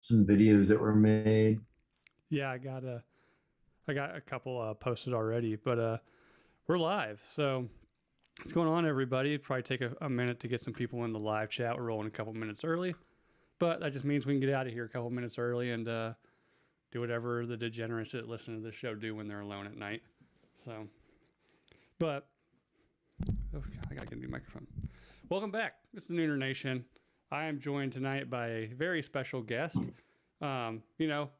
some videos that were made. Yeah, I got a couple posted already, but we're live. So what's going on, everybody? It'd probably take a minute to get some people in the live chat. We're rolling a couple minutes early, but that just means we can get out of here a couple minutes early and do whatever the degenerates that listen to this show do when they're alone at night. So, but oh God, I gotta get a new microphone. Welcome back. It's the Nooner Nation. I am joined tonight by a very special guest. You know,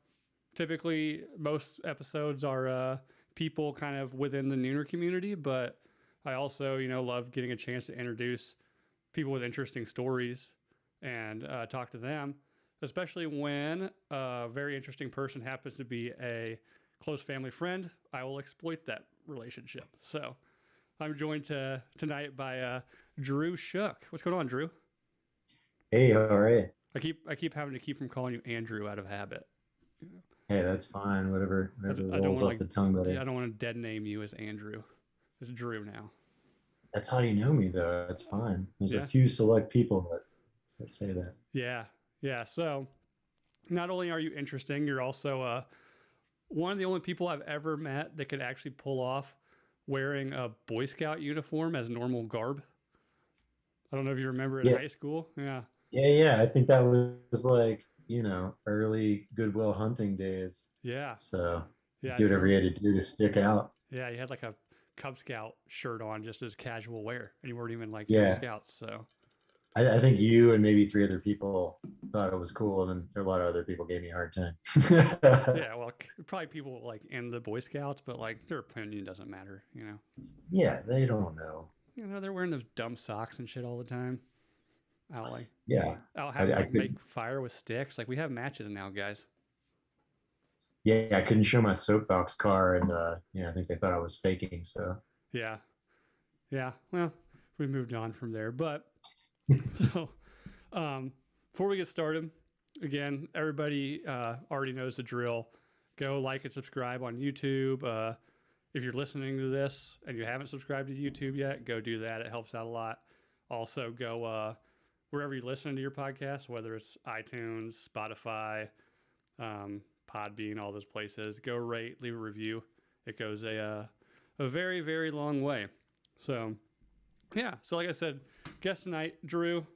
typically most episodes are people kind of within the Nooner community, but I also, love getting a chance to introduce people with interesting stories and talk to them, especially when a very interesting person happens to be a close family friend. I will exploit that relationship. So I'm joined tonight by Drew Shook. What's going on, Drew? Hey, all right. I keep having to keep from calling you Andrew out of habit. Hey, that's fine. Whatever I don't rolls want to off the tongue yeah, I better. don't want to dead name you as Andrew. It's Drew now. That's how you know me, though. That's fine. There's a Yeah, few select people that say that. yeah, yeah. So not only are you interesting, you're also one of the only people I've ever met that could actually pull off wearing a Boy Scout uniform as normal garb. I don't know if you remember in Yeah, high school. Yeah, yeah. I think that was like, early Goodwill Hunting days. yeah, So you yeah. do If you whatever remember, you had to do to stick out. yeah, you had like a Cub Scout shirt on just as casual wear, and you weren't even like Eagle Yeah. Scouts. So I think you and maybe three other people thought it was cool, and a lot of other people gave me a hard time. yeah, well, probably people like in the Boy Scouts, but like their opinion doesn't matter. Yeah, they don't know. They're wearing those dumb socks and shit all the time. Out like Yeah. out having to I like could make fire with sticks. Like we have matches now, guys. Yeah, I couldn't show my soapbox car, and I think they thought I was faking. So Yeah, yeah. Well, we moved on from there, but so um, before we get started, again, everybody already knows the drill. Go like and subscribe on YouTube. If you're listening to this and you haven't subscribed to YouTube yet, go do that. It helps out a lot. Also, go wherever you listen to your podcast, whether it's iTunes, Spotify, Podbean, all those places. Go rate, leave a review. It goes a very very long way. So yeah, so like I said, guest tonight, Drew,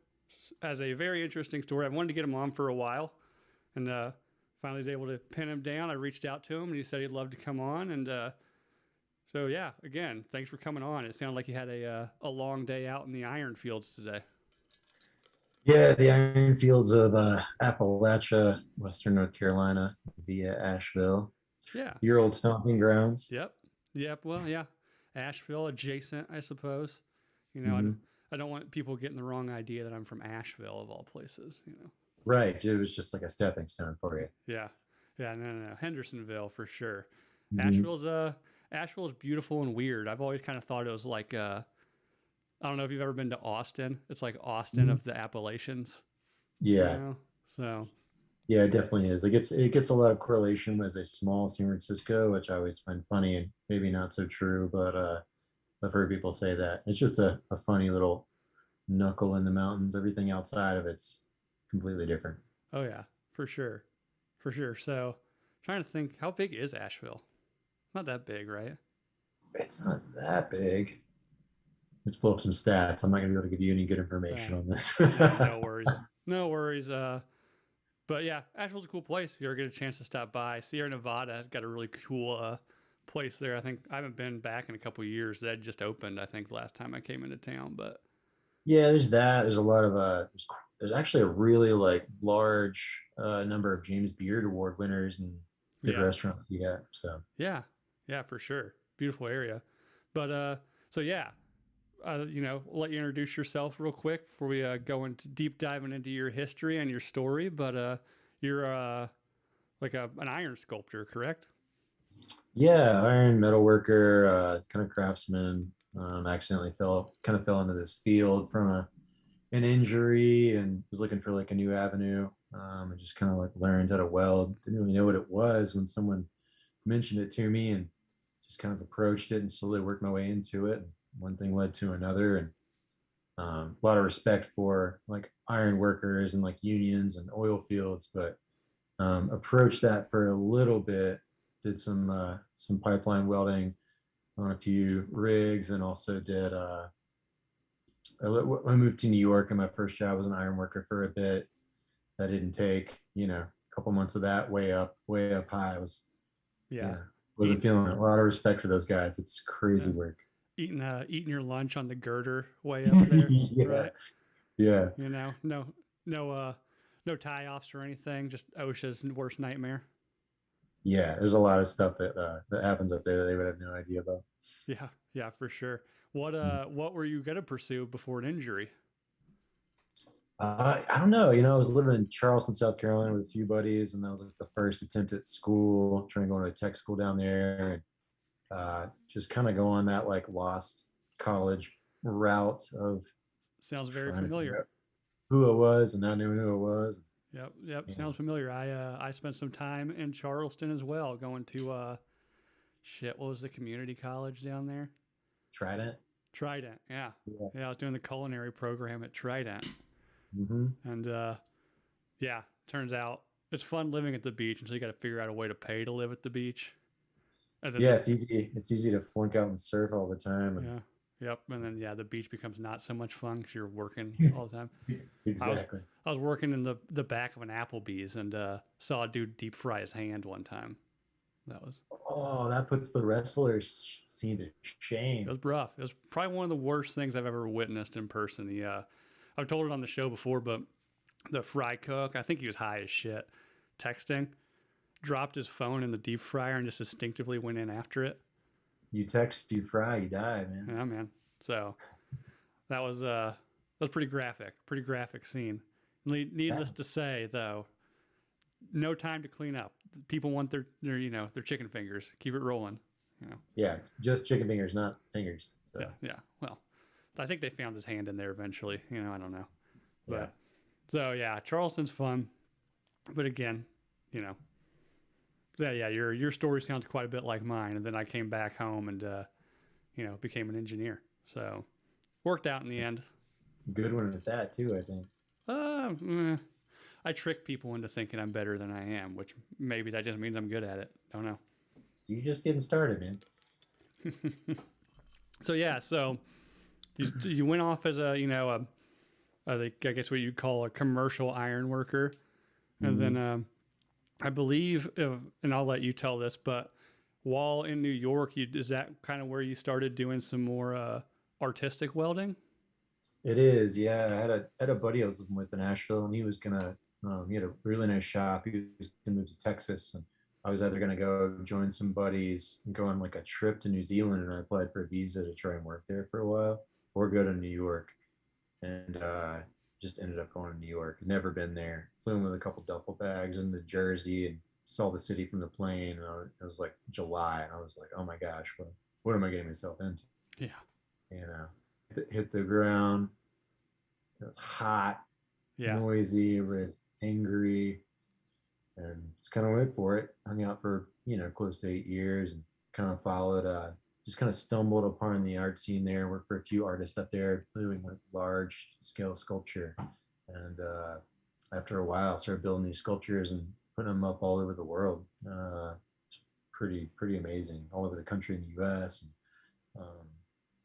has a very interesting story. I've wanted to get him on for a while, and finally was able to pin him down. I reached out to him, and he said he'd love to come on. And so yeah, again, thanks for coming on. It sounded like you had a long day out in the iron fields today. yeah, the iron fields of Appalachia, Western North Carolina, via Asheville, Yeah. your old stomping grounds. Yep. Yep. Well, yeah. Asheville adjacent, I suppose. You know, I, Hmm. I don't want people getting the wrong idea that I'm from Asheville of all places. Right, it was just like a stepping stone for you. Yeah. Yeah. No, no, no. Hendersonville for sure. Hmm. Asheville's Asheville's beautiful and weird. I've always kind of thought it was like I don't know if you've ever been to Austin. It's like Austin Hmm. of the Appalachians. You Yeah, know. So yeah, it definitely is. It gets a lot of correlation as a small San Francisco, which I always find funny and maybe not so true, but I've heard people say that it's just a funny little knuckle in the mountains. Everything outside of it's completely different. oh yeah, for sure, for sure. So trying to think, how big is Asheville? Not that big, right? It's not that big. Let's pull up some stats. I'm not going to be able to give you any good Uh, information on this. nah, no worries. No worries. But yeah, Asheville's a cool place. If you ever get a chance to stop by, Sierra Nevada has got a really cool place there. I think I haven't been back in a couple of years. That just opened, I think, last time I came into town. But Yeah, there's that. There's a lot of there's actually a really like large number of James Beard Award winners and good yeah, restaurants to get. So yeah, yeah, for sure. Beautiful area. But so yeah, we'll let you introduce yourself real quick before we go into deep diving into your history and your story. But you're like an iron sculptor, correct? yeah, iron metal worker, kind of craftsman. Accidentally fell into this field from an injury and was looking for like a new avenue. And just kind of like learned how to weld. Didn't really know what it was when someone mentioned it to me, and just kind of approached it and slowly worked my way into it. One thing led to another, and a lot of respect for like iron workers and like unions and oil fields, but Approached that for a little bit, did some pipeline welding on a few rigs, and also did I moved to New York, and my first job was an iron worker for a bit. That didn't take, a couple months of that, way up high. I was, Yeah. yeah, wasn't Eating, feeling it. A lot of respect for those guys. It's crazy yeah. work. Eating your lunch on the girder way up there, Yeah, right? yeah, You know, no, no tie offs or anything. Just OSHA's worst nightmare. yeah. There's a lot of stuff that happens up there that they would have no idea about. Yeah, yeah, for sure. Mm. What were you gonna pursue before an injury? I don't know. I was living in Charleston, South Carolina, with a few buddies, and that was like the first attempt at school, trying to go into a tech school down there, and just kind of go on that like lost college route of Sounds very trying to figure familiar. out who I was and not knowing who I was. Yep, yep, Yeah, sounds familiar. I spent some time in Charleston as well, going to shit. What was the community college down there? Trident. Trident. Yeah, Yeah. yeah. I was doing the culinary program at Trident, Hmm. and yeah, turns out it's fun living at the beach until you got to figure out a way to pay to live at the beach. And then Yeah, the it's easy. It's easy to flunk out and surf all the time, yeah, yep, and then yeah, the beach becomes not so much fun because you're working and all the time. I was exactly. I was working in the back of an Applebee's and saw a dude deep fry his hand one time. That was Oh, that puts the wrestlers scene to it shame. was rough. It was probably one of the worst things I've ever witnessed in person. I've told it on the show before, but the fry cook, I think he was high as shit, texting, dropped his phone in the deep fryer and just instinctively went in after it. You text, you fry, you die, man. Yeah, man. So that was pretty graphic scene. Yeah, Needless to say, though, no time to clean up. People want their chicken fingers. Keep it rolling. You know. yeah. Just chicken fingers, not fingers. Yeah, So yeah. Well, I think they found his hand in there eventually. I don't know. yeah, But so yeah, Charleston's fun. But again, you know, so yeah, your story sounds quite a bit like mine. And then I came back home and became an engineer. So worked out in the end. good one at that too. I think. Uh, eh, I trick people into thinking I'm better than I am, which maybe that just means I'm good at it. Don't know. You just getting started, man. So yeah, so you went off as I guess what you'd call a commercial iron worker, and then Hmm. I believe, and I'll let you tell this, but while in New York, is that kind of where you started doing some more artistic welding? It is, yeah. I had a buddy I was living with in Asheville, and he had a really nice shop. He was gonna move to Texas, and I was either gonna go join some buddies and go on like a trip to New Zealand, and I applied for a visa to try and work there for a while, or go to New York, and just ended up going to New York. Never been there. Flew in with a couple duffel bags into Jersey and saw the city from the plane. And it was like July, and I was like, oh my gosh, what am I getting myself into? Yeah, You know, hit the ground. It was hot, yeah, noisy, red, angry, and just kind of went for it. Hung out for close to 8 years, and kind of followed. Just kind of stumbled upon the art scene there. Worked for a few artists up there doing like large scale sculpture, and after a while, started building these sculptures and putting them up all over the world. It's pretty amazing, all over the country in the U.S. And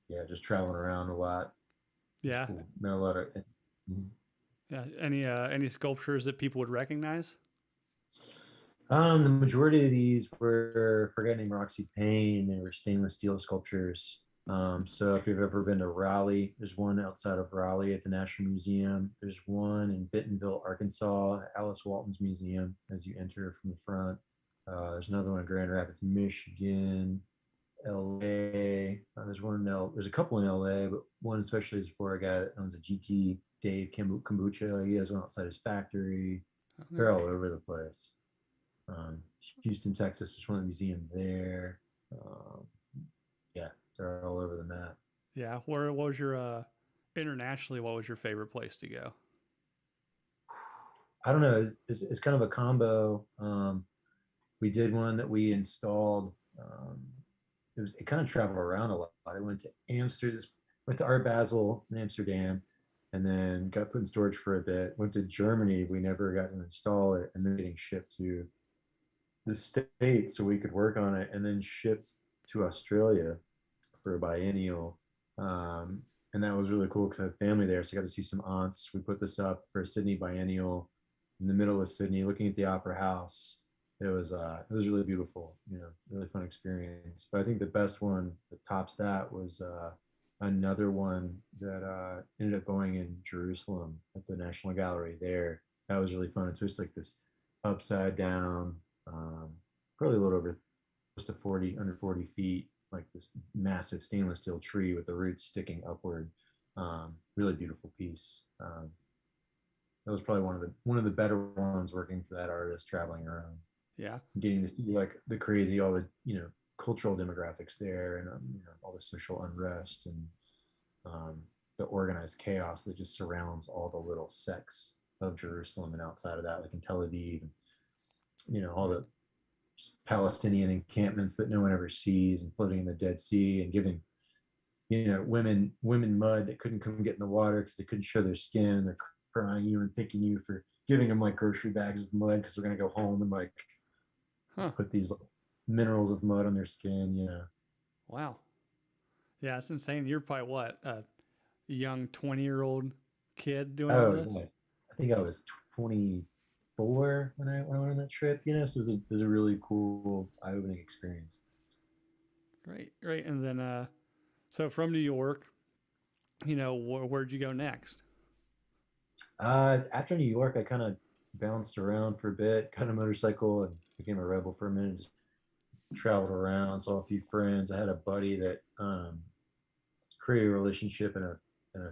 yeah, just traveling around a lot. It was yeah, cool. Met a lot of. yeah. Any sculptures that people would recognize? The majority of these were a forget named Roxy Payne. They were stainless steel sculptures. So if you've ever been to Raleigh, there's one outside of Raleigh at the National Museum. There's one in Bentonville, Arkansas, Alice Walton's Museum as you enter from the front. There's another one in Grand Rapids, Michigan, LA. There's a couple in LA, but one especially is for a guy that owns a GT, Dave Kombucha. He has one outside his factory. They're all over the place. Um, Houston, Texas. There's one museum there. Um, yeah, they're all over the map. Yeah. Where what was your internationally? What was your favorite place to go? I don't know. It's kind of a combo. We did one that we installed. It kind of traveled around a lot. I went to Amsterdam, went to Art Basel in Amsterdam, and then got put in storage for a bit. Went to Germany. We never got to install it, and then getting shipped to the States so we could work on it, and then shipped to Australia for a biennial. And that was really cool because I had family there, so I got to see some aunts. We put this up for a Sydney biennial in the middle of Sydney, looking at the Opera House. It was really beautiful, really fun experience. But I think the best one that tops that was another one that ended up going in Jerusalem at the National Gallery there. That was really fun. It's just like this upside down, um, probably a little over close to 40, under 40 feet, like this massive stainless steel tree with the roots sticking upward. Really beautiful piece. That was probably one of the better ones working for that artist, traveling around, Yeah. getting to see like the crazy, all the cultural demographics there, and all the social unrest and um, the organized chaos that just surrounds all the little sects of Jerusalem and outside of that, like in Tel Aviv, and all Right. the Palestinian encampments that no one ever sees, and floating in the Dead Sea, and giving women mud that couldn't come get in the water because they couldn't show their skin. They're crying you and thanking you for giving them like grocery bags of mud because they're gonna go home and like Huh. put these minerals of mud on their skin. Wow. Yeah, it's insane. You're probably what, a young 20-year-old kid doing all Oh this? yeah, I think I was 24 when I went on that trip. So it was a really cool, eye-opening experience. Great, great. And then, so from New York, where'd you go next? After New York, I kind of bounced around for a bit, got a motorcycle, and became a rebel for a minute. Just traveled around, saw a few friends. I had a buddy that created a relationship in a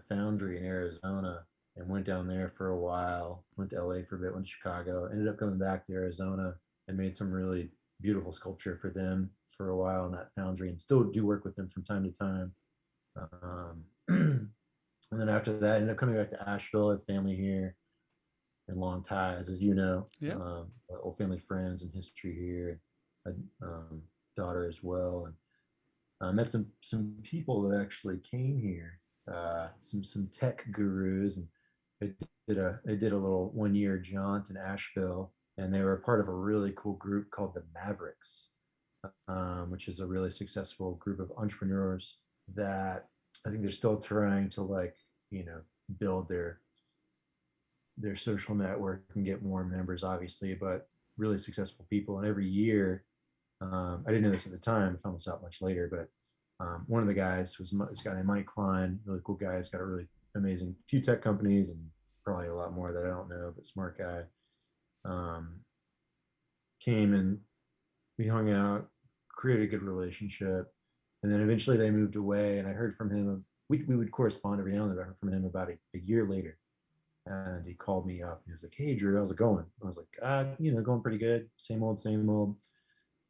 foundry in Arizona, and went down there for a while. Went to LA for a bit, went to Chicago, ended up coming back to Arizona and made some really beautiful sculpture for them for a while in that foundry, and still do work with them from time to time. And then after that, I ended up coming back to Asheville. I have family here and long ties, as you know, Yeah. old family friends and history here. A daughter as well, and I met some people that actually came here, some tech gurus, and they did a little 1 year jaunt in Asheville, and they were part of a really cool group called the Mavericks, which is a really successful group of entrepreneurs that I think they're still trying to like build their social network and get more members, obviously, but really successful people. And every year, I didn't know this at the time, I found this out much later, but one of the guys was this guy named Mike Klein, really cool guy. He's got a really amazing few tech companies and probably a lot more that I don't know, but smart guy. Um, Came and we hung out, created a good relationship, and then eventually they moved away. And I heard from him. We would correspond every now and then. I heard from him about a year later, and he called me up. He was like, "Hey, Drew, how's it going?" I was like, going pretty good. Same old, same old."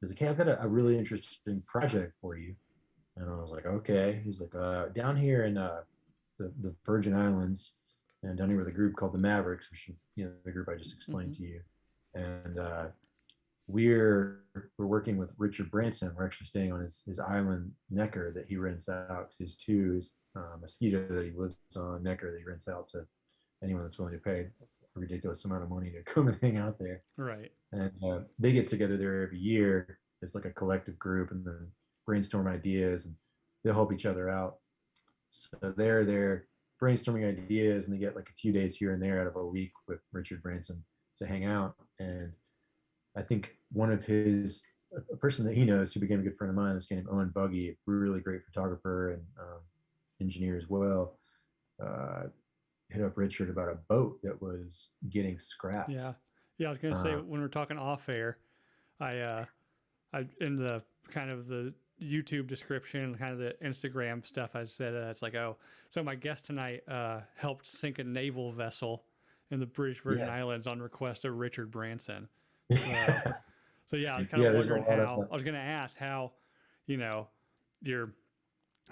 He's like, "Hey, I've got a really interesting project for you." And I was like, "Okay." He's like, "Down here in the Virgin Islands, and down here with a group called the Mavericks, which the group I just explained Mm-hmm. to you, and we're working with Richard Branson. We're actually staying on his island Necker that he rents out. His two is mosquito that he lives on Necker that he rents out to anyone that's willing to pay a ridiculous amount of money to come and hang out there. Right. And they get together there every year. It's like a collective group, and then brainstorm ideas, and they'll help each other out. So they're brainstorming ideas, and they get like a few days here and there out of a week with Richard Branson to hang out. And I think one of his a person that he knows who became a good friend of mine, this guy named Owen Buggy, a really great photographer and engineer as well, uh, hit up Richard about a boat that was getting scrapped. Yeah. Yeah. I was gonna say Uh, when we're talking off air, I in the kind of the YouTube description, kind of the Instagram stuff, I said it's like, oh, so my guest tonight helped sink a naval vessel in the British Virgin yeah, Islands on request of Richard Branson. So, so yeah, I was kind of yeah. There's a wondering lot of how I was going to ask how, you know, you're,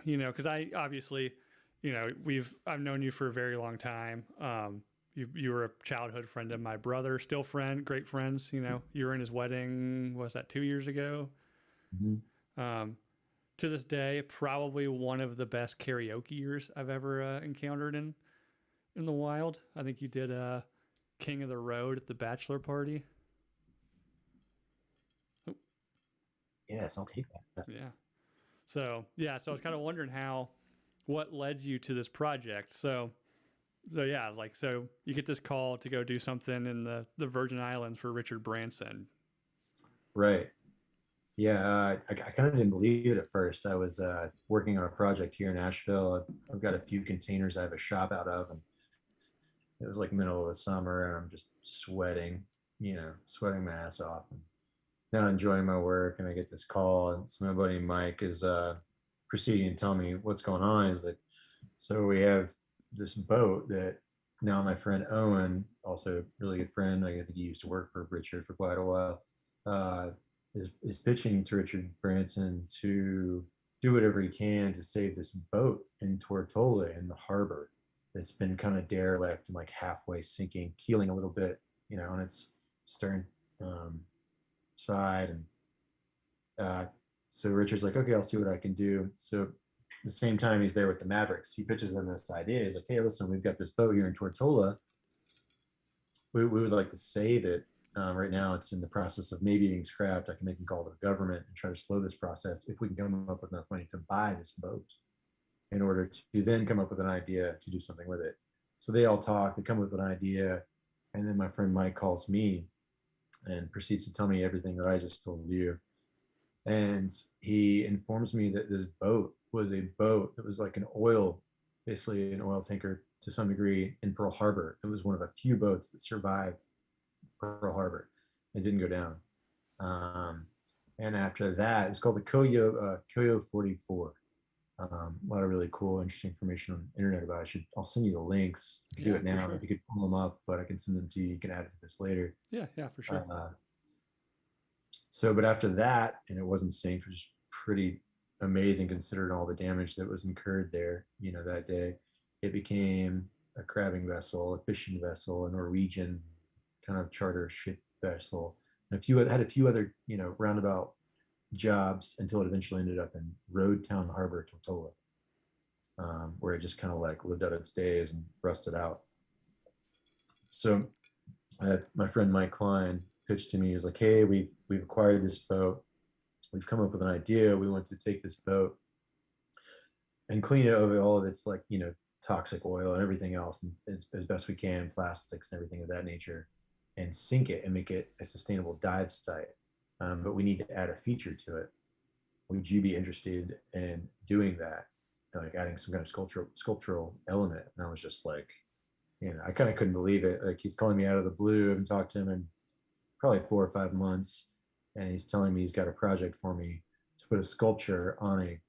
because I obviously, I've known you for a very long time. You were a childhood friend of my brother, still great friends. You were in his wedding. Was that 2 years ago? Mhm. Um, to this day, probably one of the best karaoke years I've ever encountered in. in the wild. I think you did King of the Road at the bachelor party. Oh, Yes, I'll take that. yeah. So yeah, so I was kind of wondering what led you to this project. So yeah, like so you get this call to go do something in the Virgin Islands for Richard Branson. Right. Yeah, I kind of didn't believe it at first. I was working on a project here in Nashville. I've got a few containers I have a shop out of, and it was like middle of the summer, and I'm just sweating, sweating my ass off, and not enjoying my work. And I get this call, and so my buddy Mike is proceeding to tell me what's going on. He's like, so we have this boat that now my friend Owen, also a really good friend, I think he used to work for Richard for quite a while, uh, is pitching to Richard Branson to do whatever he can to save this boat in Tortola in the harbor that's been kind of derelict and like halfway sinking, keeling a little bit, on its stern um, side. And so Richard's like, okay, I'll see what I can do. So the same time he's there with the Mavericks, he pitches them this idea. He's like, hey, listen, we've got this boat here in Tortola. We would like to save it. Right now, it's in the process of maybe being scrapped. I can make a call to the government and try to slow this process if we can come up with enough money to buy this boat in order to then come up with an idea to do something with it. So they all talk, they come up with an idea, and then my friend Mike calls me and proceeds to tell me everything that I just told you. And he informs me that this boat was a boat that was like basically an oil tanker to some degree in Pearl Harbor. It was one of a few boats that survived Pearl Harbor and didn't go down. Um, and after that, it's called the Koyo 44. A lot of really cool, interesting information on the internet about it. I'll send you the links. You can do Yeah, it for now. sure. If you could pull them up, but I can send them to you. You can add it to this later. Yeah, yeah, for sure. But after that, and it wasn't synced, which is pretty amazing considering all the damage that was incurred there, that day. It became a crabbing vessel, a fishing vessel, a Norwegian kind of charter ship vessel. And had a few other, roundabout jobs until it eventually ended up in Road Town Harbor, Tortola, where it just kind of like lived out its days and rusted out. So my friend Mike Klein pitched to me. He was like, "Hey, we've acquired this boat. We've come up with an idea. We want to take this boat and clean it of all of its toxic oil and everything else, and as best we can, plastics and everything of that nature, and sink it and make it a sustainable dive site. But we need to add a feature to it. Would you be interested in doing that, like adding some kind of sculptural element?" And I was just like, I kind of couldn't believe it. Like he's calling me out of the blue. I haven't talked to him in probably 4 or 5 months, and he's telling me he's got a project for me to put a sculpture on a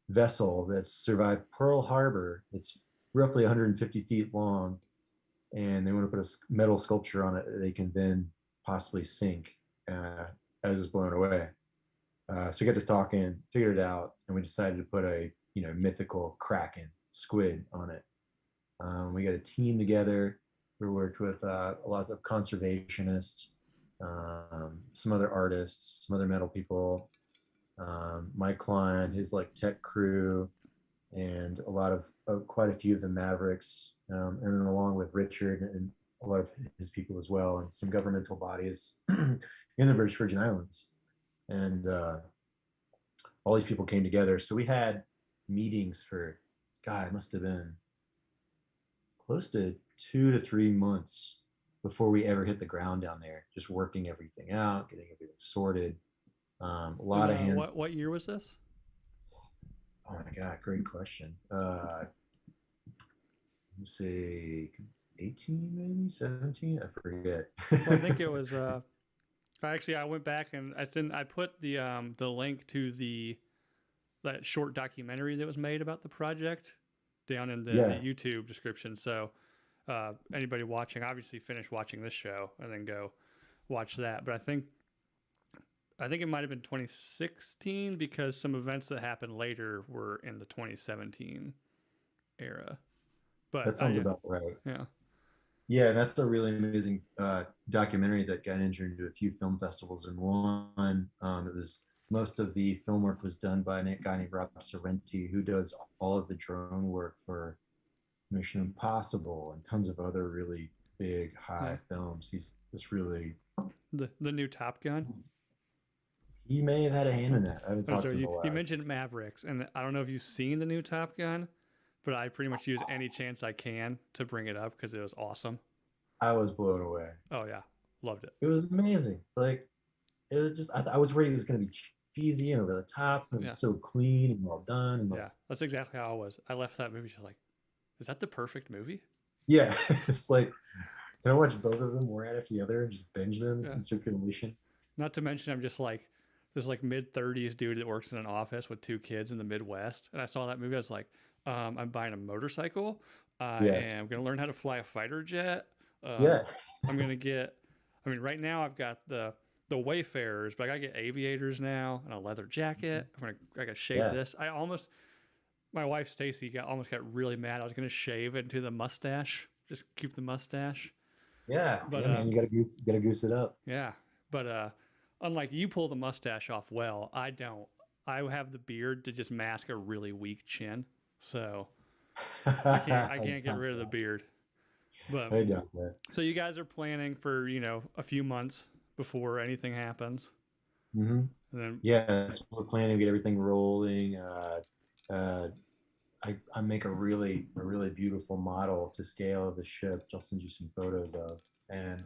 vessel that's survived Pearl Harbor. It's roughly 150 feet long, and they want to put a metal sculpture on it that they can then possibly sink as it's blown away. So we got to talking, figured it out, and we decided to put a mythical Kraken squid on it. We got a team together. We worked with a lot of conservationists, some other artists, some other metal people, Mike Klein, his like tech crew, and quite a few of the Mavericks, and then along with Richard and a lot of his people as well, and some governmental bodies in the British Virgin Islands. And all these people came together. So we had meetings for, God, it must have been close to 2 to 3 months before we ever hit the ground down there, just working everything out, getting everything sorted. A lot of hand. What year was this? Oh my God, great question. Let's see, 18 maybe 17. I forget. Well, I think it was. Actually, I went back and I put the link to that short documentary that was made about the project down in the Yeah, YouTube description. So anybody watching, obviously finish watching this show and then go watch that. But I think it might have been 2016 because some events that happened later were in the 2017 era. But that sounds yeah, about right. yeah, Yeah, that's a really amazing documentary that got entered into a few film festivals and won. It was most of the film work was done by a guy named Rob Sorrenti, who does all of the drone work for Mission Impossible and tons of other really big Yeah. high films. He's just really The new Top Gun. he may have had a hand in that. I haven't Oh, talked so to him in a you while. mentioned Mavericks, and I don't know if you've seen the new Top Gun, but I pretty much use any chance I can to bring it up because it was awesome. I was blown away. Oh yeah, loved it. It was amazing. Like it was just I was worried it was gonna be cheesy and over the top. It Yeah, was so clean and well done and like yeah, that's exactly how I was. I left that movie just like, is that the perfect movie? yeah, it's like can I watch both of them one after the other and just binge them Yeah. in circulation? Not to mention, I'm just like this like mid 30s dude that works in an office with two kids in the Midwest, and I saw that movie. I was like, I'm buying a motorcycle. I Yeah, am gonna learn how to fly a fighter jet. Um, yeah, I'm gonna get. I mean, right now I've got the Wayfarers, but I gotta get aviators now and a leather jacket. I gotta shave yeah, this. I almost my wife Stacy almost got really mad. I was gonna shave into the mustache, just keep the mustache. yeah, But yeah, man. You gotta goose it up. yeah, but unlike you pull the mustache off well, I don't. I have the beard to just mask a really weak chin, so I I can't get doubt rid of the that. beard. But I doubt that. so you guys are planning for a few months before anything happens, Hmm. and then Yeah, so we're planning to get everything rolling. Uh, I make a really beautiful model to scale of the ship, which I'll send you some photos of. And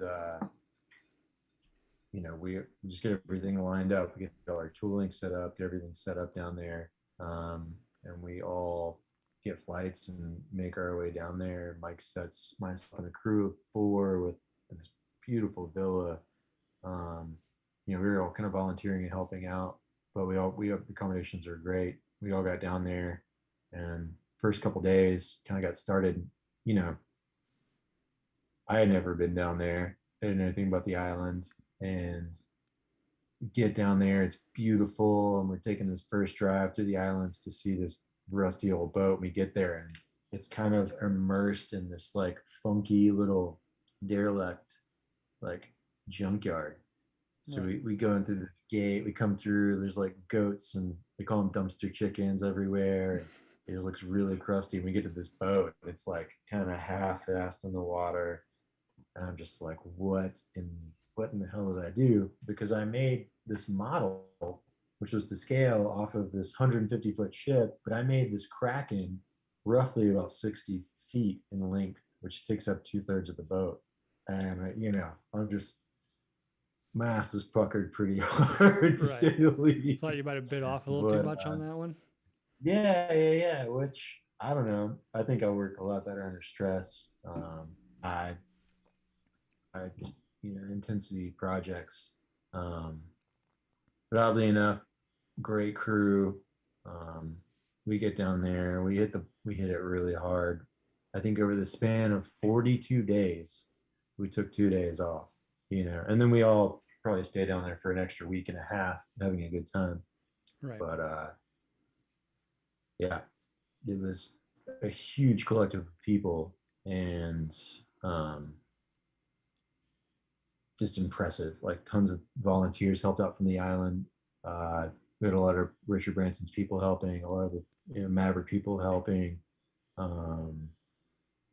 we just get everything lined up. We get all our tooling set up, get everything set up down there, and we all get flights and make our way down there. Mike sets myself and a crew of four with this beautiful villa. Um, we were all kind of volunteering and helping out, but the accommodations are great. We all got down there, and first couple days kind of got started. You know, I had never been down there. I didn't know anything about the island, and get down there. It's beautiful, and we're taking this first drive through the islands to see this rusty old boat. We get there, and it's kind of immersed in this like funky little derelict, like junkyard. So right, we go in through the gate. We come through. There's like goats, and they call them dumpster chickens everywhere. And it just looks really crusty. We get to this boat. It's like kind of half-assed in the water, and I'm just like, what in the hell did I do? Because I made this model, which was to scale off of this 150-foot ship, but I made this Kraken roughly about 60 feet in length, which takes up two-thirds of the boat. And I'm just my ass is puckered pretty hard to right. say the least. Thought you might have bit off a little too But much on that one. yeah. Which I don't know. I think I work a lot better under stress. I I just intensity projects. Um, but oddly enough, great crew. Um, we get down there, we hit it really hard. I think over the span of 42 days, we took 2 days off. And then we all probably stayed down there for an extra week and a half, having a good time. Right. But yeah, it was a huge collective of people, and um, just impressive. Like tons of volunteers helped out from the island. We had a lot of Richard Branson's people helping, a lot of the Maverick people helping. Um,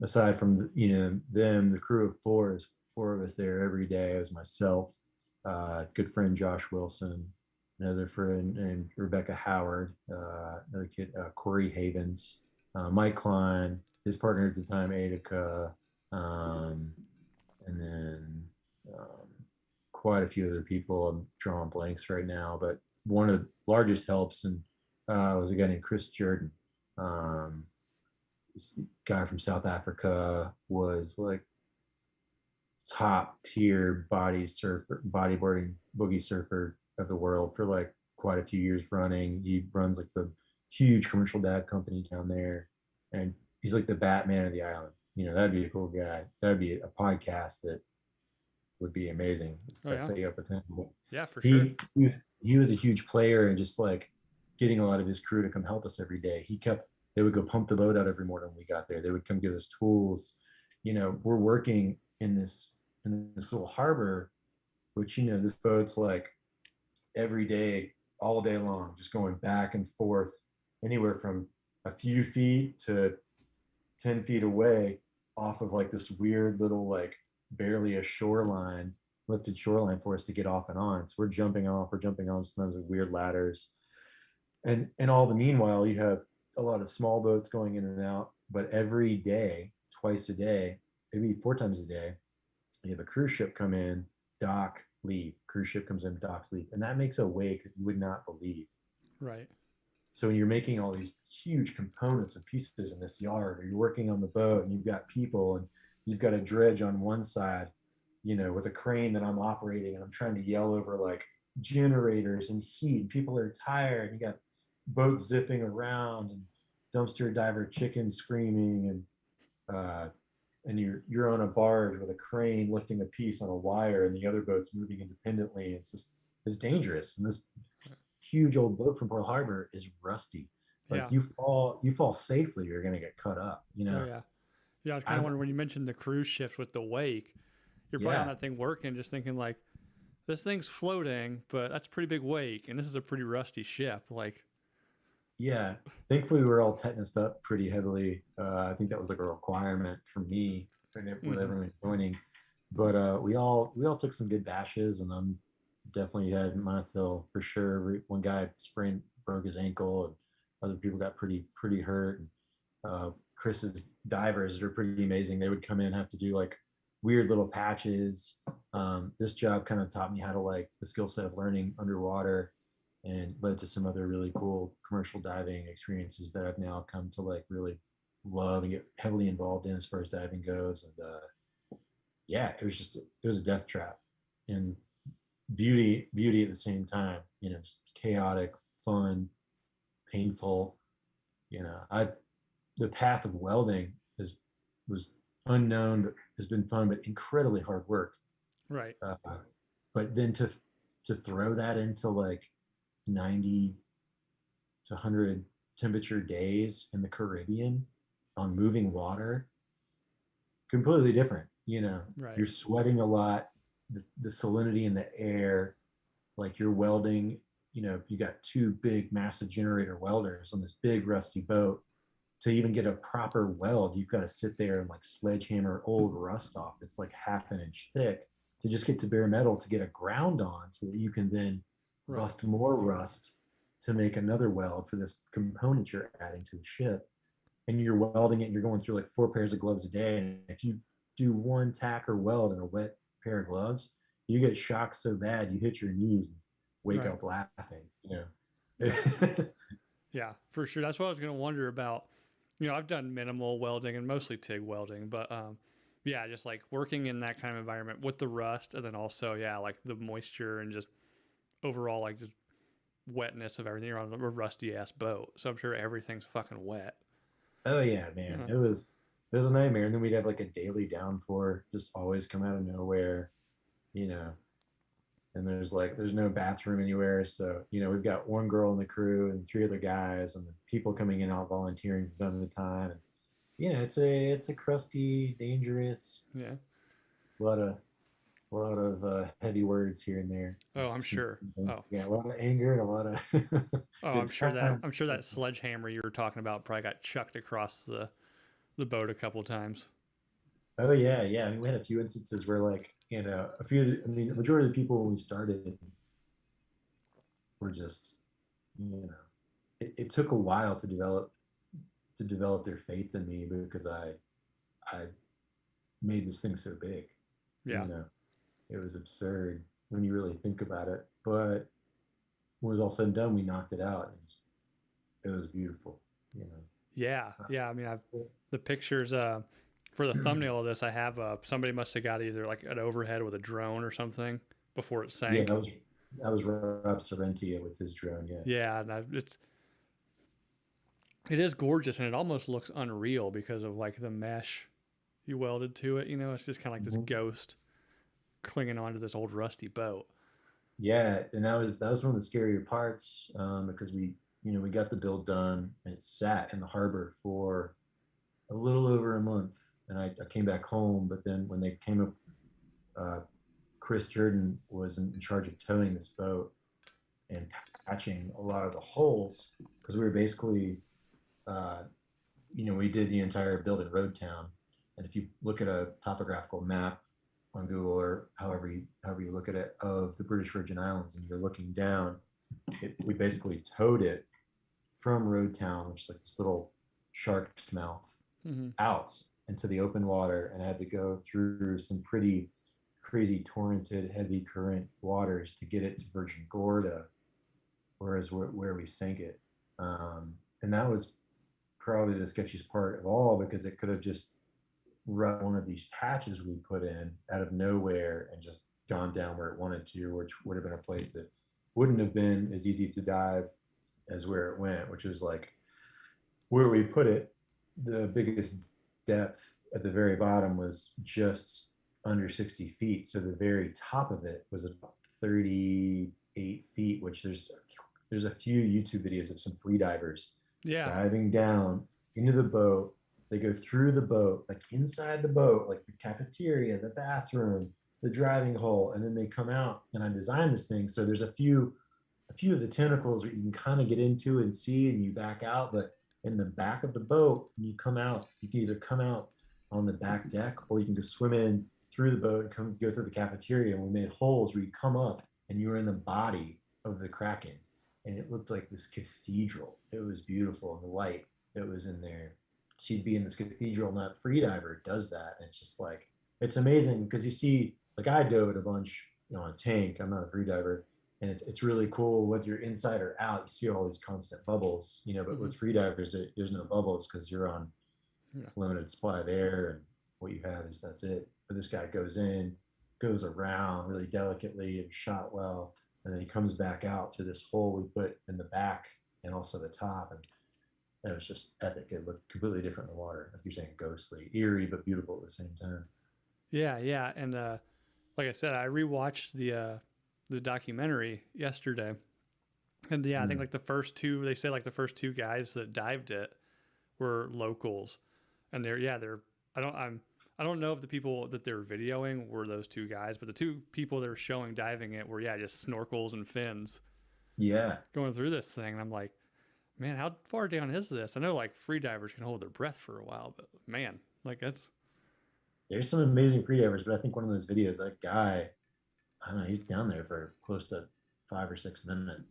Aside from them, the crew of four of us there every day. It was myself, good friend Josh Wilson, another friend and Rebecca Howard, another kid Corey Havens, Mike Klein, his partner at the time Adika, um, and then um, quite a few other people. I'm drawing blanks right now, but one of the largest helps and was a guy named Chris Jordan. Um, this guy from South Africa was like top tier bodyboarding boogie surfer of the world for like quite a few years running. He runs like the huge commercial dad company down there, and he's like the Batman of the island. That'd be a cool guy. That'd be a podcast that would be amazing if Oh I yeah. set you up with him. But Yeah, for sure. he was a huge player and just like getting a lot of his crew to come help us every day. They would go pump the boat out every morning when we got there. They would come give us tools. We're working in this little harbor, which this boat's like every day, all day long, just going back and forth, anywhere from a few feet to 10 feet away off of like this weird little, like barely a shoreline, lifted shoreline for us to get off and on. So we're jumping off, we're jumping on sometimes with weird ladders. And all the meanwhile, you have a lot of small boats going in and out, but every day, twice a day, maybe four times a day, you have a cruise ship come in, dock, leave. Cruise ship comes in, docks, leave. And that makes a wake that you would not believe. Right. So when you're making all these huge components and pieces in this yard, or you're working on the boat and you've got people and you've got a dredge on one side, with a crane that I'm operating and I'm trying to yell over like generators and heat. And people are tired. And you got boats zipping around and dumpster diver chickens screaming uh, and you're on a barge with a crane lifting a piece on a wire and the other boat's moving independently. It's dangerous. And this huge old boat from Pearl Harbor is rusty. Like Yeah. you fall safely, you're gonna get cut up. Oh yeah. Yeah. I was kind of I'm wondering when you mentioned the cruise ships with the wake, you're probably on yeah, that thing working, just thinking like, this thing's floating, but that's a pretty big wake, and this is a pretty rusty ship. Like, yeah. Thankfully, we were all tetanused up pretty heavily. I think that was like a requirement for me with hmm everyone joining. But we all took some good bashes, and I'm definitely had my fill for sure. One guy broke his ankle, and other people got pretty hurt. And, Chris's divers are pretty amazing. They would come in, have to do like weird little patches. This job kind of taught me how to like the skill set of learning underwater and led to some other really cool commercial diving experiences that I've now come to like really love and get heavily involved in as far as diving goes. And yeah, it was a death trap and beauty at the same time. Chaotic, fun, painful. I the path of welding is was unknown, but has been fun, but incredibly hard work. right. Uh, but then to throw that into like 90 to 100 temperature days in the Caribbean on moving water, completely different. Right. You're sweating a lot, the salinity in the air, like you're welding. You got two big, massive generator welders on this big, rusty boat. To even get a proper weld, you've got to sit there and like sledgehammer old rust off. It's like half an inch thick to just get to bare metal to get a ground on so that you can then Right. bust more rust to make another weld for this component you're adding to the ship. And you're welding it, and you're going through like four pairs of gloves a day. And if you do one tack or weld in a wet pair of gloves, you get shocked so bad you hit your knees and wake Right. up laughing. Yeah. Yeah. For sure. That's what I was going to wonder about. I've done minimal welding and mostly TIG welding, but yeah, just like working in that kind of environment with the rust, and then also, yeah, like the moisture and just overall, like just wetness of everything. You're on a rusty ass boat, so I'm sure everything's fucking wet. Oh yeah, man. Uh, It was a nightmare. And then we'd have like a daily downpour just always come out of nowhere, you know. And there's no bathroom anywhere. So, we've got one girl in the crew and three other guys and the people coming in out volunteering from time to time. And it's a crusty, dangerous, yeah. a lot of heavy words here and there. Oh, I'm sure. Oh, Yeah, a lot of anger and a lot of oh, good times. I'm sure that sledgehammer you were talking about probably got chucked across the boat a couple times. Oh yeah, yeah. I mean, we had a few instances where like, a few the majority of the people when we started were just, it took a while to develop their faith in me because I made this thing so big. Yeah. You know, it was absurd when you really think about it. But when it was all said and done, we knocked it out. It was beautiful. You Yeah. know. Yeah. I mean, the pictures for the thumbnail of this, I have somebody must have got either like an overhead with a drone or something before it Yeah, sank. that was Rob Sorrentia with his drone. Yeah. Yeah, and it is gorgeous, and it almost looks unreal because of like the mesh you welded to it. It's just kind of like this Mhm. ghost clinging onto this old rusty boat. Yeah, and that was one of the scarier parts, because we got the build done and it sat in the harbor for a little over a month, and I came back home. But then when they came up, uh, Chris Jordan was in charge of towing this boat and patching a lot of the holes because we were basically, uh, we did the entire build in Road Town, and if you look at a topographical map on Google or however you look at it of the British Virgin Islands, and you're looking down, we basically towed it from Road Town, which is like this little shark's mouth, Mm-hmm. out into the open water, and had to go through some pretty crazy torrented, heavy current waters to get it to Virgin Gorda, whereas where we sank it. And that was probably the sketchiest part of all because it could have just run one of these patches we put in out of nowhere and just gone down where it wanted to, which would have been a place that wouldn't have been as easy to dive as where it went, which was like where we put it. The biggest depth at the very bottom was just under 60 feet. So the very top of it was about 38 feet, which there's a few YouTube videos of some free divers Yeah. diving down into the boat. They go through the boat, like inside the boat, like the cafeteria, the bathroom, the driving hole, and then they come out. And I designed this thing so there's a few of the tentacles that you can kind of get into and see, and you back out. But in the back of the boat, when you come out, you can either come out on the back deck or you can go swim in through the boat and go through the cafeteria. And we made holes where you come up and you were in the body of the Kraken. And it looked like this cathedral. It was beautiful. And the light that was in there. She'd be in this cathedral, not freediver does that. And it's just like, it's amazing because you see, like I dove it a bunch, on a tank. I'm not a freediver, and it's really cool whether you're inside or out. You see all these constant bubbles, but Mm-hmm. with freedivers, there's no bubbles because you're on Yeah. limited supply of air, and what you have is that's it. But this guy goes in, goes around really delicately and shot well, and then he comes back out through this hole we put in the back and also the top, and it was just epic. It looked completely different in the water, like you're saying, ghostly, eerie, but beautiful at the same time. Yeah. Yeah. And like I said, I rewatched the documentary yesterday, and yeah, I think Mm. like the first two, they say like the first two guys that dived it were locals, and they're I don't know if the people that they're videoing were those two guys, but the two people that were showing diving it were just snorkels and fins Yeah, going through this thing, and I'm like, man, how far down is this? I know like free divers can hold their breath for a while, but man, like that's there's some amazing freedivers, but I think one of those videos, that guy, I don't know, he's down there for close to 5 or 6 minutes.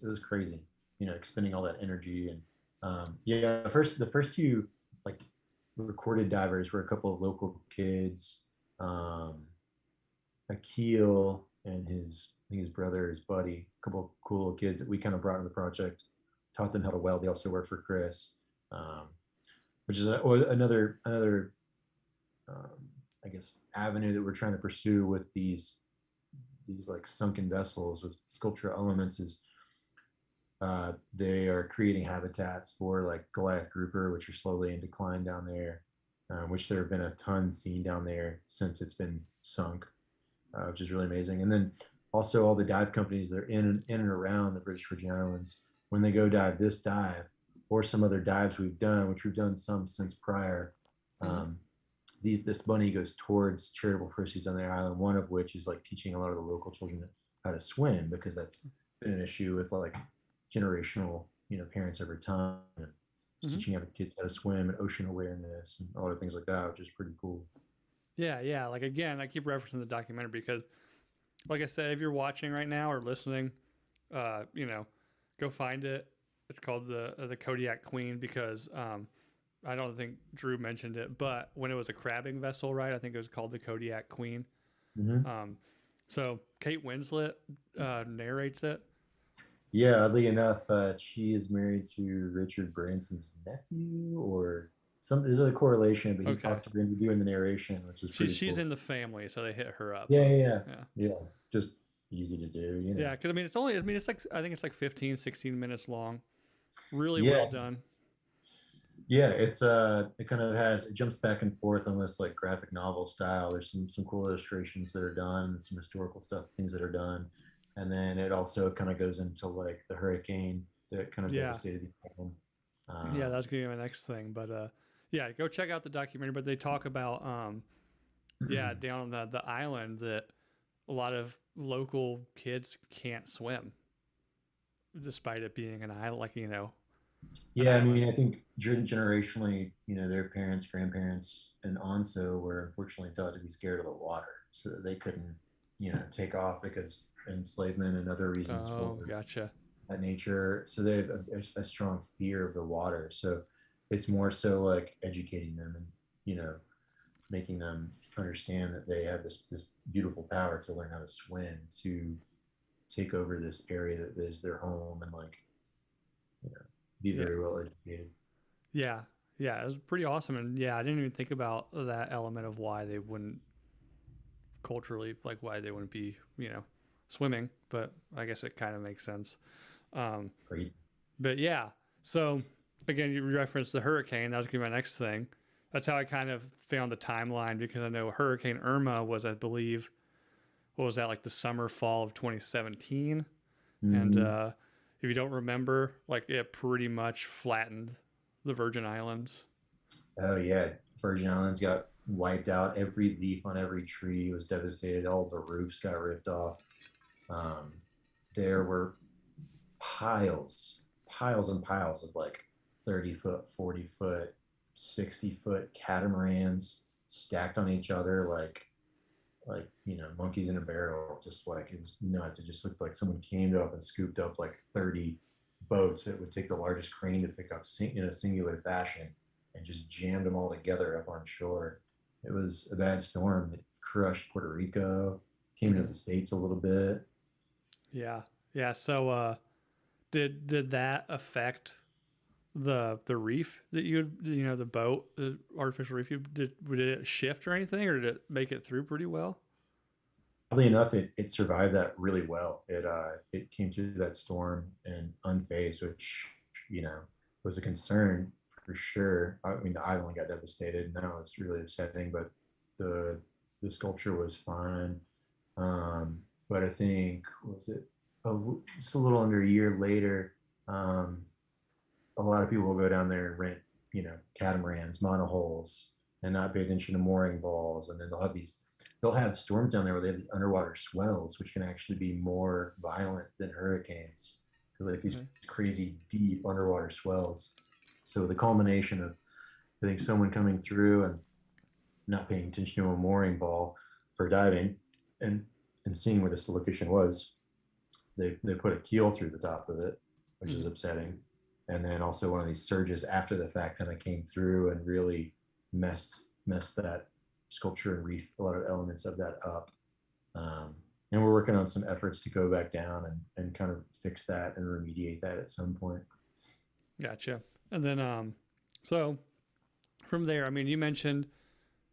It was crazy, expending all that energy. And yeah, the first two like recorded divers were a couple of local kids, um, Akil and I think his brother, his buddy, a couple of cool little kids that we kind of brought to the project, taught them how to weld. They also work for Chris, um, which is another um, I guess avenue that we're trying to pursue with these like sunken vessels with sculptural elements is they are creating habitats for like Goliath grouper, which are slowly in decline down there, which there have been a ton seen down there since it's been sunk, which is really amazing. And then also all the dive companies that are in and around the British Virgin Islands, when they go dive this dive or some other dives we've done, which we've done some since prior, mm-hmm. um, this money goes towards charitable proceeds on their island. One of which is like teaching a lot of the local children how to swim because that's been an issue with like generational, parents over time. And Mm-hmm. teaching other kids how to swim and ocean awareness and all the things like that, which is pretty cool. Yeah. Like again, I keep referencing the documentary because, like I said, if you're watching right now or listening, uh, you know, go find it. It's called the Kodiak Queen because I don't think Drew mentioned it, but when it was a crabbing vessel, right? I think it was called the Kodiak Queen. Mm-hmm. Um, so Kate Winslet narrates it. Yeah, oddly enough, she is married to Richard Branson's nephew, or some. There's a correlation, but he Okay, talked to her into doing the narration, which is pretty she's cool. in the family, so they hit her up. Yeah, yeah, yeah, Yeah, yeah. Just easy to do. yeah. Because I mean, it's only. I mean, it's like I think it's like 15, 16 minutes long. Really well Yeah, done. yeah. It kind of it jumps back and forth almost like graphic novel style. There's some cool illustrations that are done, some historical stuff, things that are done, and then it also kind of goes into like the hurricane that kind of Yeah, devastated the island. yeah. Um, That's gonna be my next thing, but yeah, go check out the documentary. But they talk about yeah, down the island that a lot of local kids can't swim, despite it being an island, like an Yeah, I island. mean, I think generationally, their parents, grandparents, and onso were unfortunately taught to be scared of the water, so that they couldn't, take off because enslavement and other reasons Oh, for gotcha. that nature. So they have a strong fear of the water. So it's more so like educating them and, you know, making them understand that they have this beautiful power to learn how to swim, to take over this area that is their home, and like, you know, be Yeah. very well educated. Yeah. Yeah. It was pretty awesome. And yeah, I didn't even think about that element of why they wouldn't culturally, like why they wouldn't be, swimming, but I guess it kind of makes sense. Um, Crazy. but yeah, so again, you referenced the hurricane. That was gonna be my next thing. That's how I kind of found the timeline because I know Hurricane Irma was, I believe, what was that, like the summer, fall of 2017? And Mm-hmm. if you don't remember, like it pretty much flattened the Virgin Islands. Oh yeah, Virgin Islands got wiped out. Every leaf on every tree was devastated. All the roofs got ripped off. Um, there were piles and piles of like 30-foot, 40-foot, 60-foot catamarans stacked on each other like monkeys in a barrel. Just like it was nuts. It just looked like someone came up and scooped up like 30 boats. It would take the largest crane to pick up in a singular fashion and just jammed them all together up on shore. It was a bad storm. It crushed Puerto Rico, came into Mm-hmm. the States a little bit. Yeah, yeah. So did that affect the reef that the boat, the artificial reef, did it shift or anything, or did it make it through pretty well? Oddly enough, it survived that really well. It came through that storm and unfazed, which was a concern for sure. I mean, the island got devastated, and that was really upsetting. But the the sculpture was fine. But I think was it just a little under a year later, um, a lot of people will go down there and rent, catamarans, monohulls, and not pay attention to mooring balls. And then they'll have storms down there where they have the underwater swells, which can actually be more violent than hurricanes. Like these Okay. crazy deep underwater swells. So the culmination of, I think, someone coming through and not paying attention to a mooring ball for diving, and seeing where this location was, they put a keel through the top of it, which is Mm-hmm. upsetting. And then also one of these surges after the fact kind of came through and really messed that sculpture and reef, a lot of elements of that up. And we're working on some efforts to go back down and kind of fix that and remediate that at some point. Gotcha. And then so from there, I mean, you mentioned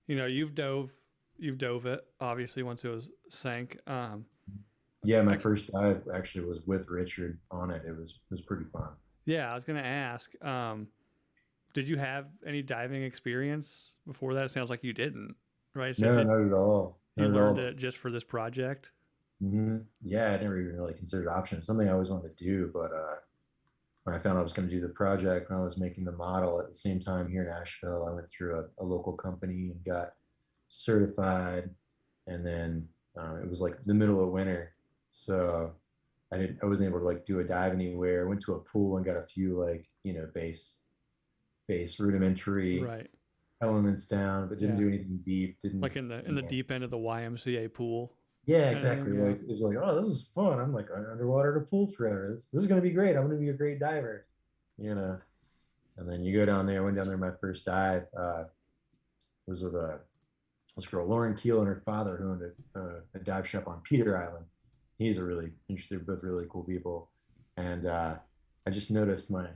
you've dove it obviously once it was sank. Yeah, my I, first dive actually was with Richard on it. It was pretty fun. yeah, I was gonna ask. Did you have any diving experience before that? It sounds like you didn't, right? So No, not at all. you Not at learned all. it just for this project. Yeah, I never even really considered options. Something I always wanted to do, but when I found I was going to do the project, when I was making the model at the same time here in Asheville, I went through a local company and got certified. And then it was like the middle of winter, so I wasn't able to like do a dive anywhere. I went to a pool and got a few like base rudimentary Right. elements down, but didn't Yeah. do anything deep. Like Didn't in the deep end of the YMCA pool Yeah, kind of thing. exactly. Yeah. Like it was like, oh, this is fun. I'm like underwater to pool forever. This is gonna be great. I'm gonna be a great diver, you know. And then you go down there. I went down there my first dive. Was with this girl, Lauren Keel, and her father, who owned a dive shop on Peter Island. He's a really interesting, both really cool people. And I just noticed my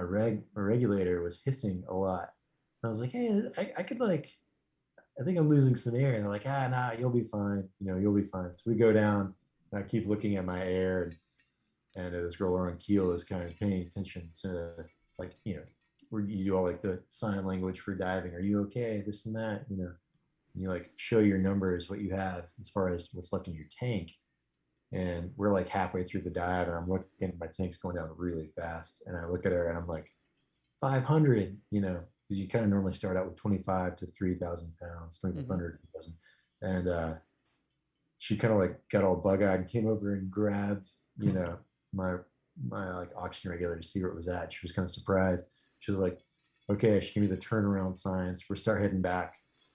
regulator was hissing a lot. I was like, hey, I could like, I think I'm losing some air. And they're like, nah, you'll be fine. You'll be fine. So we go down, and I keep looking at my air, and this girl on keel is kind of paying attention to, like, where you do all like the sign language for diving. Are you okay? This and that, and you like show your numbers, what you have as far as what's left in your tank. And we're like halfway through the dive, and I'm looking at my tank's going down really fast. And I look at her and I'm like, 500, because you kind of normally start out with 25 to 3,000 pounds, Hmm. 2,500. And she kind of like got all bug eyed and came over and grabbed, my my like oxygen regulator to see where it was at. She was kind of surprised. She was like, okay, she gave me the turnaround signs. We're start heading back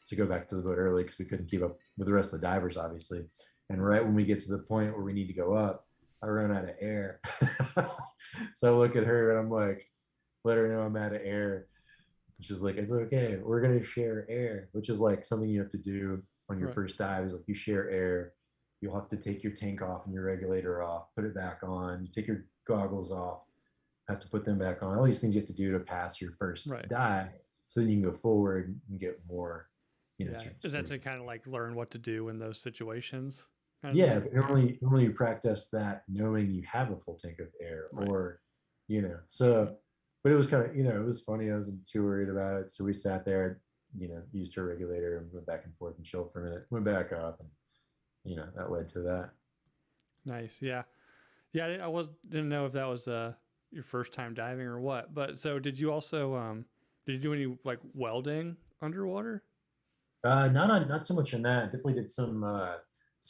to go back to the boat early because we couldn't keep up with the rest of the divers, obviously. And right when we get to the point where we need to go up, I run out of air. So I look at her and I'm like, let her know I'm out of air. She's like, it's okay. We're gonna share air, which is like something you have to do on your Right. first dive. Is like you share air. You'll have to take your tank off and your regulator off, put it back on. You take your goggles off, have to put them back on. All these things you have to do to pass your first Right. dive, so then you can go forward and get more. Yeah. Is that to kind of like learn what to do in those situations? Kind of Yeah, thing. but Yeah. normally you practice that knowing you have a full tank of air, Right. or Right. so. But it was kind of it was funny. I wasn't too worried about it, so we sat there, used her regulator and went back and forth and chilled for a minute. Went back up, and that led to that. Nice. Yeah. Yeah. Didn't know if that was your first time diving or what. But so did you also did you do any like welding underwater? Not so much in that. Definitely did some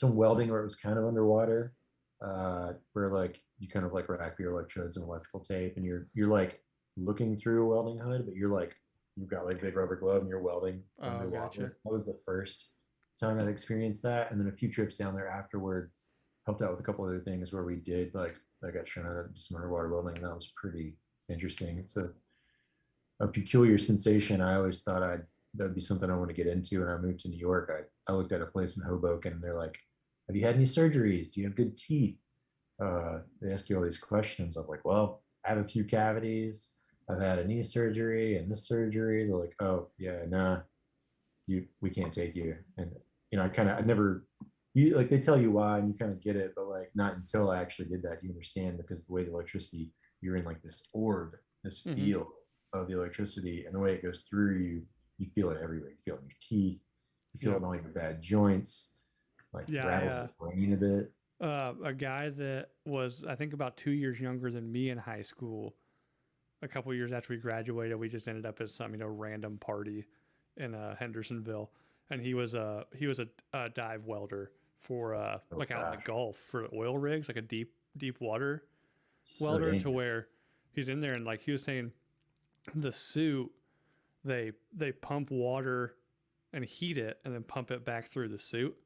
welding where it was kind of underwater, where like you kind of like wrap your electrodes in electrical tape, and you're like looking through a welding hood, but you've got like big rubber glove and you're welding Oh, gotcha. underwater. That was the first time I'd experienced that, and then a few trips down there afterward helped out with a couple other things where we did like I got shown how to do some underwater welding, and that was pretty interesting. It's a peculiar sensation. I always thought that'd be something I want to get into. When I moved to New York, I looked at a place in Hoboken, and they're like, "Have you had any surgeries? Do you have good teeth?" They ask you all these questions. I'm like, "Well, I have a few cavities. I've had a knee surgery and this surgery." They're like, "Oh yeah, nah, we can't take you." And I never, like they tell you why, and you kind of get it, but like not until I actually did that do you understand, because the way the electricity, you're in like this orb, this Mm-hmm. field of the electricity, and the way it goes through you, you feel it everywhere. You feel it in your teeth, you feel it Yep. in all your bad joints, like Yeah. rattles your brain a bit. A guy that was I think about 2 years younger than me in high school. A couple years after we graduated, we just ended up at some random party in Hendersonville, and he was a dive welder for Oh like out in the gosh, Gulf for oil rigs, like a deep water so welder, to dangerous. where he's in there and like he was saying the suit they pump water and heat it and then pump it back through the suit,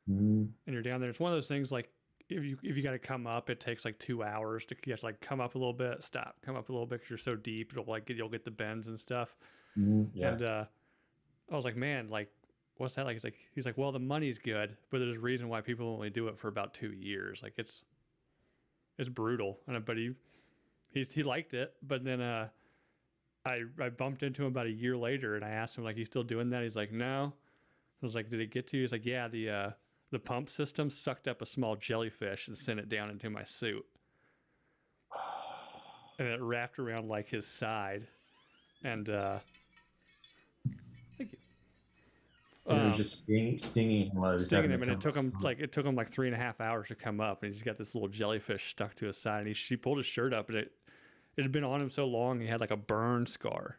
Mm, and you're down there. It's one of those things like if you got to come up, it takes like 2 hours to you have to like come up a little bit, stop, come up a little bit because you're so deep. You'll get the bends and stuff. yeah. And I was like, man, like what's that like? He's like, well, the money's good, but there's a reason why people only do it for about 2 years. Like it's brutal. And but he liked it, but then I bumped into him about a year later and I asked him like, you still doing that? He's like, no. I was like, did it get to you? He's like, yeah, the pump system sucked up a small jellyfish and sent it down into my suit, and it wrapped around like his side. And thank you. And it was just stinging while he was Stinging having to him, and come up. it took him like 3.5 hours to come up, and he's got this little jellyfish stuck to his side. And she pulled his shirt up, and it had been on him so long he had like a burn scar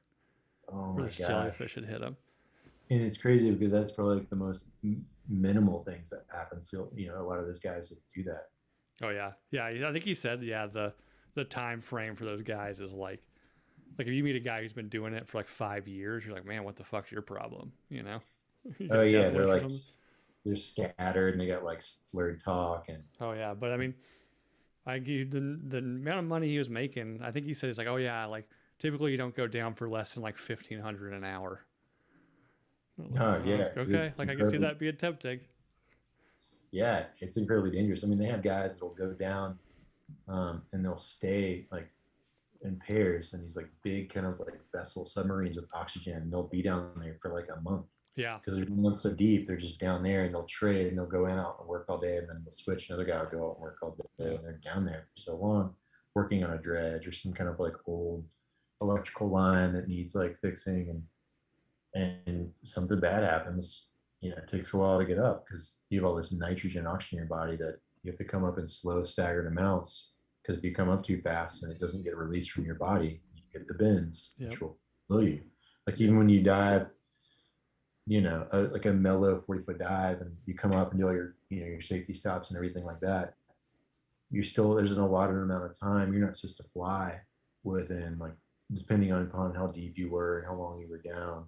Oh where my this jellyfish gosh. had hit him. And it's crazy because that's probably like the most minimal things that happen. So, a lot of those guys that do that. Oh yeah, yeah. I think he said yeah the time frame for those guys is like if you meet a guy who's been doing it for like 5 years, you're like, man, what the fuck's your problem? You know, you Oh got a yeah, death they're wish or like something. they're scattered and they got like slurred talk and Oh yeah, but I mean, I the amount of money he was making. I think he said he's like, oh yeah, like typically you don't go down for less than like 1,500 an hour. I'm like, oh oh, yeah, because okay, it's like I can see incredibly, that being tempting. it's incredibly dangerous. I mean, they have guys that'll go down and they'll stay like in pairs and these like big kind of like vessel submarines with oxygen, and they'll be down there for like a month Yeah, because they're not so deep. They're just down there, and they'll trade and they'll go in out and work all day, and then they'll switch. Another guy will go out and work all day, yeah, and they're down there for so long, working on a dredge or some kind of like old electrical line that needs like fixing, and something bad happens. It takes a while to get up because you have all this nitrogen, oxygen in your body that you have to come up in slow, staggered amounts. Because if you come up too fast and it doesn't get released from your body, you get the bends, yep, which will kill you. Like yep, even when you dive, like a mellow 40-foot dive, and you come up and do all your, your safety stops and everything like that. you're still there's an allotted amount of time. You're not supposed to fly within like depending on upon how deep you were and how long you were down.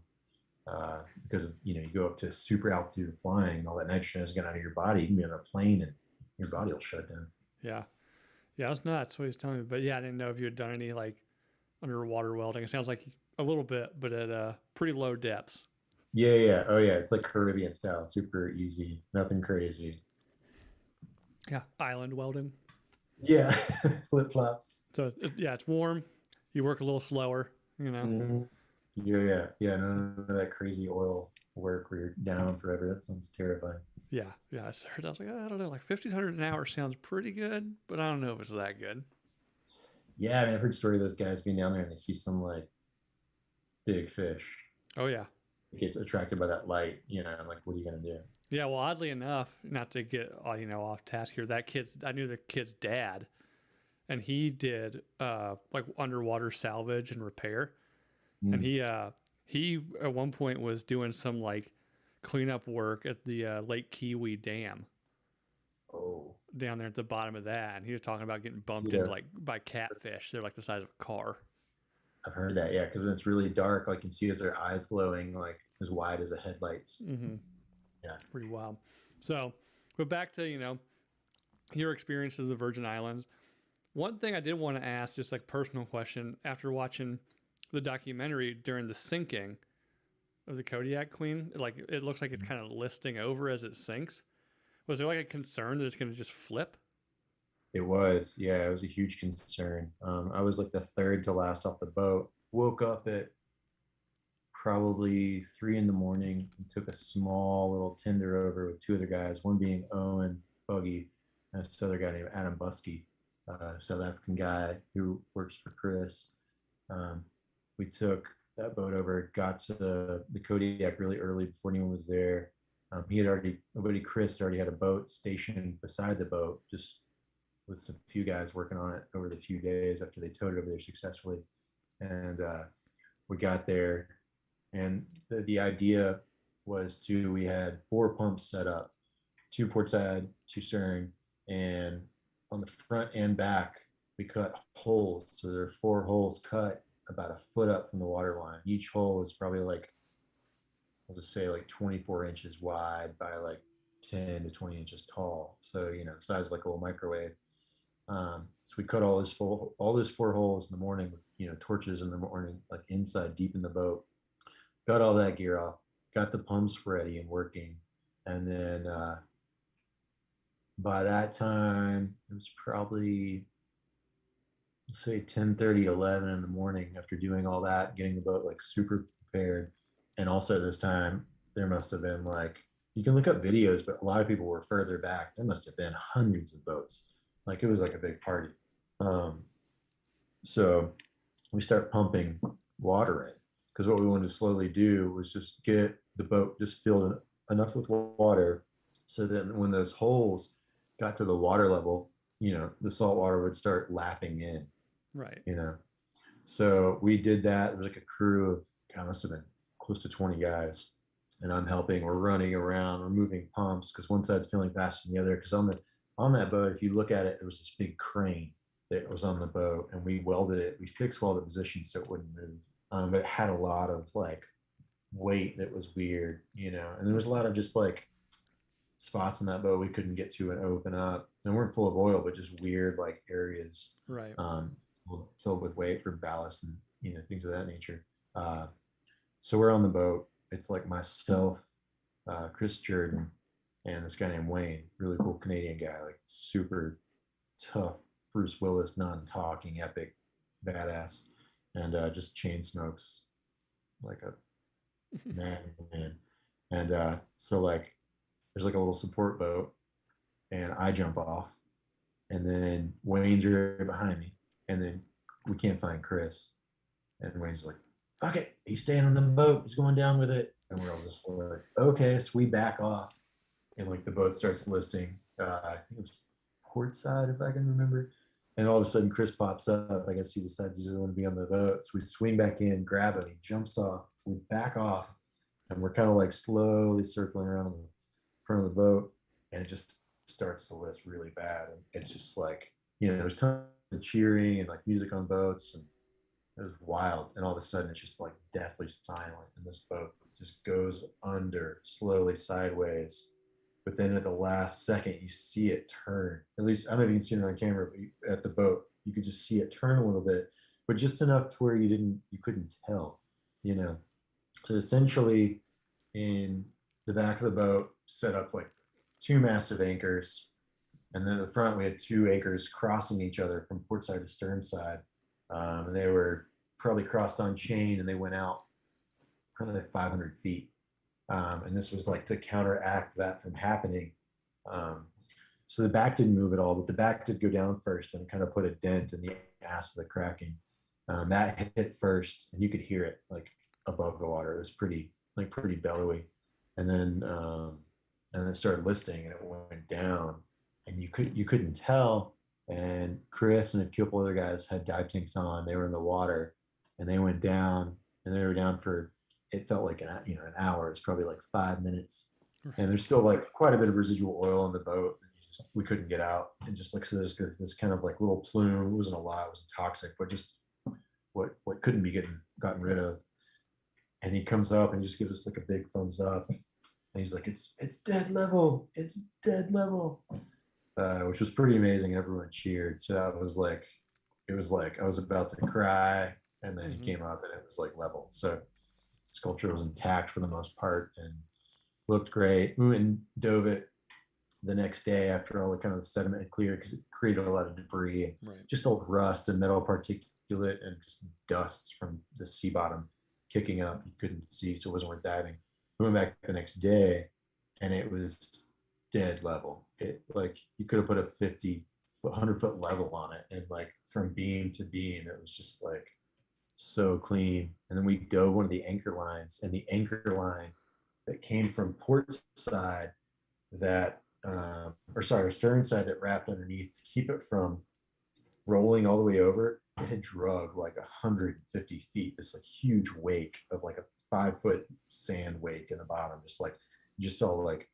Because you go up to super altitude of flying, and all that nitrogen is getting out of your body. You can be on a plane and your body will shut down. Yeah. Yeah, that's nuts what he's telling me. But yeah, I didn't know if you had done any like underwater welding. It sounds like a little bit, but at pretty low depths. Yeah, yeah, oh yeah, it's like Caribbean style, super easy, nothing crazy. Yeah, island welding. Yeah, flip flops. So yeah, it's warm. You work a little slower, you know. Mm-hmm. Yeah, yeah, yeah. None of that crazy oil work where you're down forever. That sounds terrifying. Yeah, yeah. I heard. I was like, I don't know, like 1,500 an hour sounds pretty good, but I don't know if it's that good. Yeah, I mean, I've heard story of those guys being down there and they see some like big fish. Oh yeah, Get attracted by that light, and like, what are you gonna do? yeah. Well, oddly enough, not to get off task here, I knew the kid's dad, and he did like underwater salvage and repair, and Mm. he at one point was doing some like cleanup work at the Lake Kiwi Dam Oh, down there at the bottom of that, and he was talking about getting bumped yeah, into like by catfish. They're like the size of a car. I've heard that. Yeah, because when it's really dark, like you can see as their eyes glowing, like as wide as the headlights. Mm-hmm. Yeah. Pretty wild. So, but back to your experience of the Virgin Islands. One thing I did want to ask, just like personal question, after watching the documentary during the sinking of the Kodiak Queen, like it looks like it's kind of listing over as it sinks. Was there like a concern that it's going to just flip? It was, yeah, it was a huge concern. I was like the third to last off the boat. Woke up at probably 3 in the morning and took a small little tender over with two other guys, one being Owen Buggy, and this other guy named Adam Buskey, South African guy who works for Chris. Um, we took that boat over, got to the Kodiak really early before anyone was there. He had already, my buddy Chris already had a boat stationed beside the boat, just with some few guys working on it over the few days after they towed it over there successfully. And we got there, and the idea was we had four pumps set up, two port side, two stern, and on the front and back, we cut holes. So there are four holes cut about a foot up from the water line. Each hole was probably like, I'll just say like 24 inches wide by like 10 to 20 inches tall. So, the size of like a little microwave. So we cut all those four holes in the morning with, torches in the morning, like inside deep in the boat. Got all that gear off, got the pumps ready and working. And then by that time, it was probably, let's say 10:30, 11 in the morning after doing all that, getting the boat like super prepared. And also this time, there must have been like, you can look up videos, but a lot of people were further back. There must have been hundreds of boats. Like it was like a big party. Um, so we start pumping water in because what we wanted to slowly do was just get the boat just filled enough with water so that when those holes got to the water level, the salt water would start lapping in, Right. you know. So we did that. There was like a crew of, God, must have been close to 20 guys. And I'm helping. We're running around, we're moving pumps because one side's filling faster than the other. Because on that boat, if you look at it, there was this big crane that was on the boat, and we welded it. We fixed welded positions so it wouldn't move. But it had a lot of like weight that was weird, And there was a lot of just like spots in that boat we couldn't get to and open up. And weren't full of oil, but just weird like areas Right. filled with weight for ballast and things of that nature. So we're on the boat. It's like myself, Chris Jordan, and this guy named Wayne, really cool Canadian guy, like super tough Bruce Willis, non-talking, epic, badass, and just chain smokes like a man. And so like there's like a little support boat, and I jump off, and then Wayne's right behind me, and then we can't find Chris, and Wayne's like, "Fuck it, he's staying on the boat, he's going down with it," and we're all just like, "Okay," so we back off, and like the boat starts listing. I think it was port side, if I can remember. And all of a sudden, Chris pops up. I guess he decides he doesn't want to be on the boat. So we swing back in, grab him. He jumps off. We back off, and we're kind of like slowly circling around the front of the boat, and it just starts to list really bad. And it's just like there's tons of cheering and like music on boats, and it was wild. And all of a sudden, it's just like deathly silent, and this boat just goes under slowly sideways. But then at the last second, you see it turn. At least I don't know if you can see it on camera, but at the boat, you could just see it turn a little bit, but just enough to where you couldn't tell, you know. So essentially, in the back of the boat, set up like two massive anchors, and then at the front we had two anchors crossing each other from port side to stern side, and they were probably crossed on chain, and they went out probably like 500 feet. And this was like to counteract that from happening. Um, so the back didn't move at all, but the back did go down first and kind of put a dent in the ass of the Kraken. That hit first, and you could hear it like above the water. It was pretty bellowy, and then it started listing, and it went down, and you couldn't tell. And Chris and a couple other guys had dive tanks on. They were in the water, and they went down, and they were down for, it felt like an hour. It's probably like 5 minutes, and there's still like quite a bit of residual oil in the boat. We couldn't get out, and just like so, there's this kind of like little plume. It wasn't a lot. It wasn't toxic, but just what couldn't be gotten rid of. And he comes up and just gives us like a big thumbs up, and he's like, "It's dead level. It's dead level," which was pretty amazing. Everyone cheered. So that was like, it was like I was about to cry, and then he came up and it was like level. So sculpture was intact for the most part and looked great. We went and dove it the next day after all the kind of the sediment had cleared, because it created a lot of debris, and just old rust and metal particulate and just dust from the sea bottom kicking up. You couldn't see, so it wasn't worth diving. We went back the next day, and it was dead level. It, like, you could have put a 100-foot level on it, and like from beam to beam, it was just like so clean. And then we dove one of the anchor lines, and the anchor line that came from port side that or sorry, stern side, that wrapped underneath to keep it from rolling all the way over, it had drug like 150 feet, this like huge wake of like a 5-foot sand wake in the bottom. Just like, you just saw like,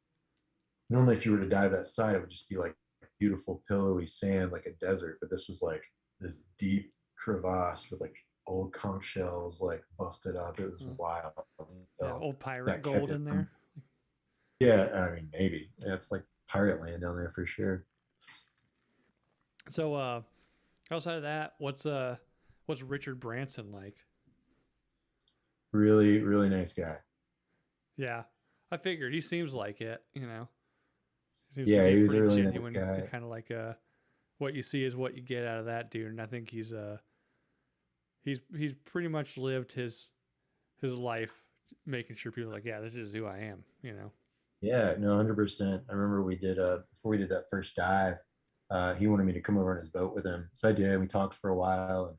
normally if you were to dive that side, it would just be like beautiful pillowy sand, like a desert. But this was like this deep crevasse with like old conch shells like busted up. It was wild. Yeah, So old pirate gold in there. Yeah, I mean, maybe. Yeah, it's like pirate land down there for sure. So outside of that, what's Richard Branson like? Really, really nice guy. Yeah, I figured he seems like it. He seems to Yeah, be a he was a pretty really nice genuine, guy. kind of like what you see is what you get out of that dude. And I think he's pretty much lived his life making sure people are like, yeah, this is who I am. Yeah, no, 100%. I remember we did before we did that first dive, he wanted me to come over on his boat with him. So I did. We talked for a while,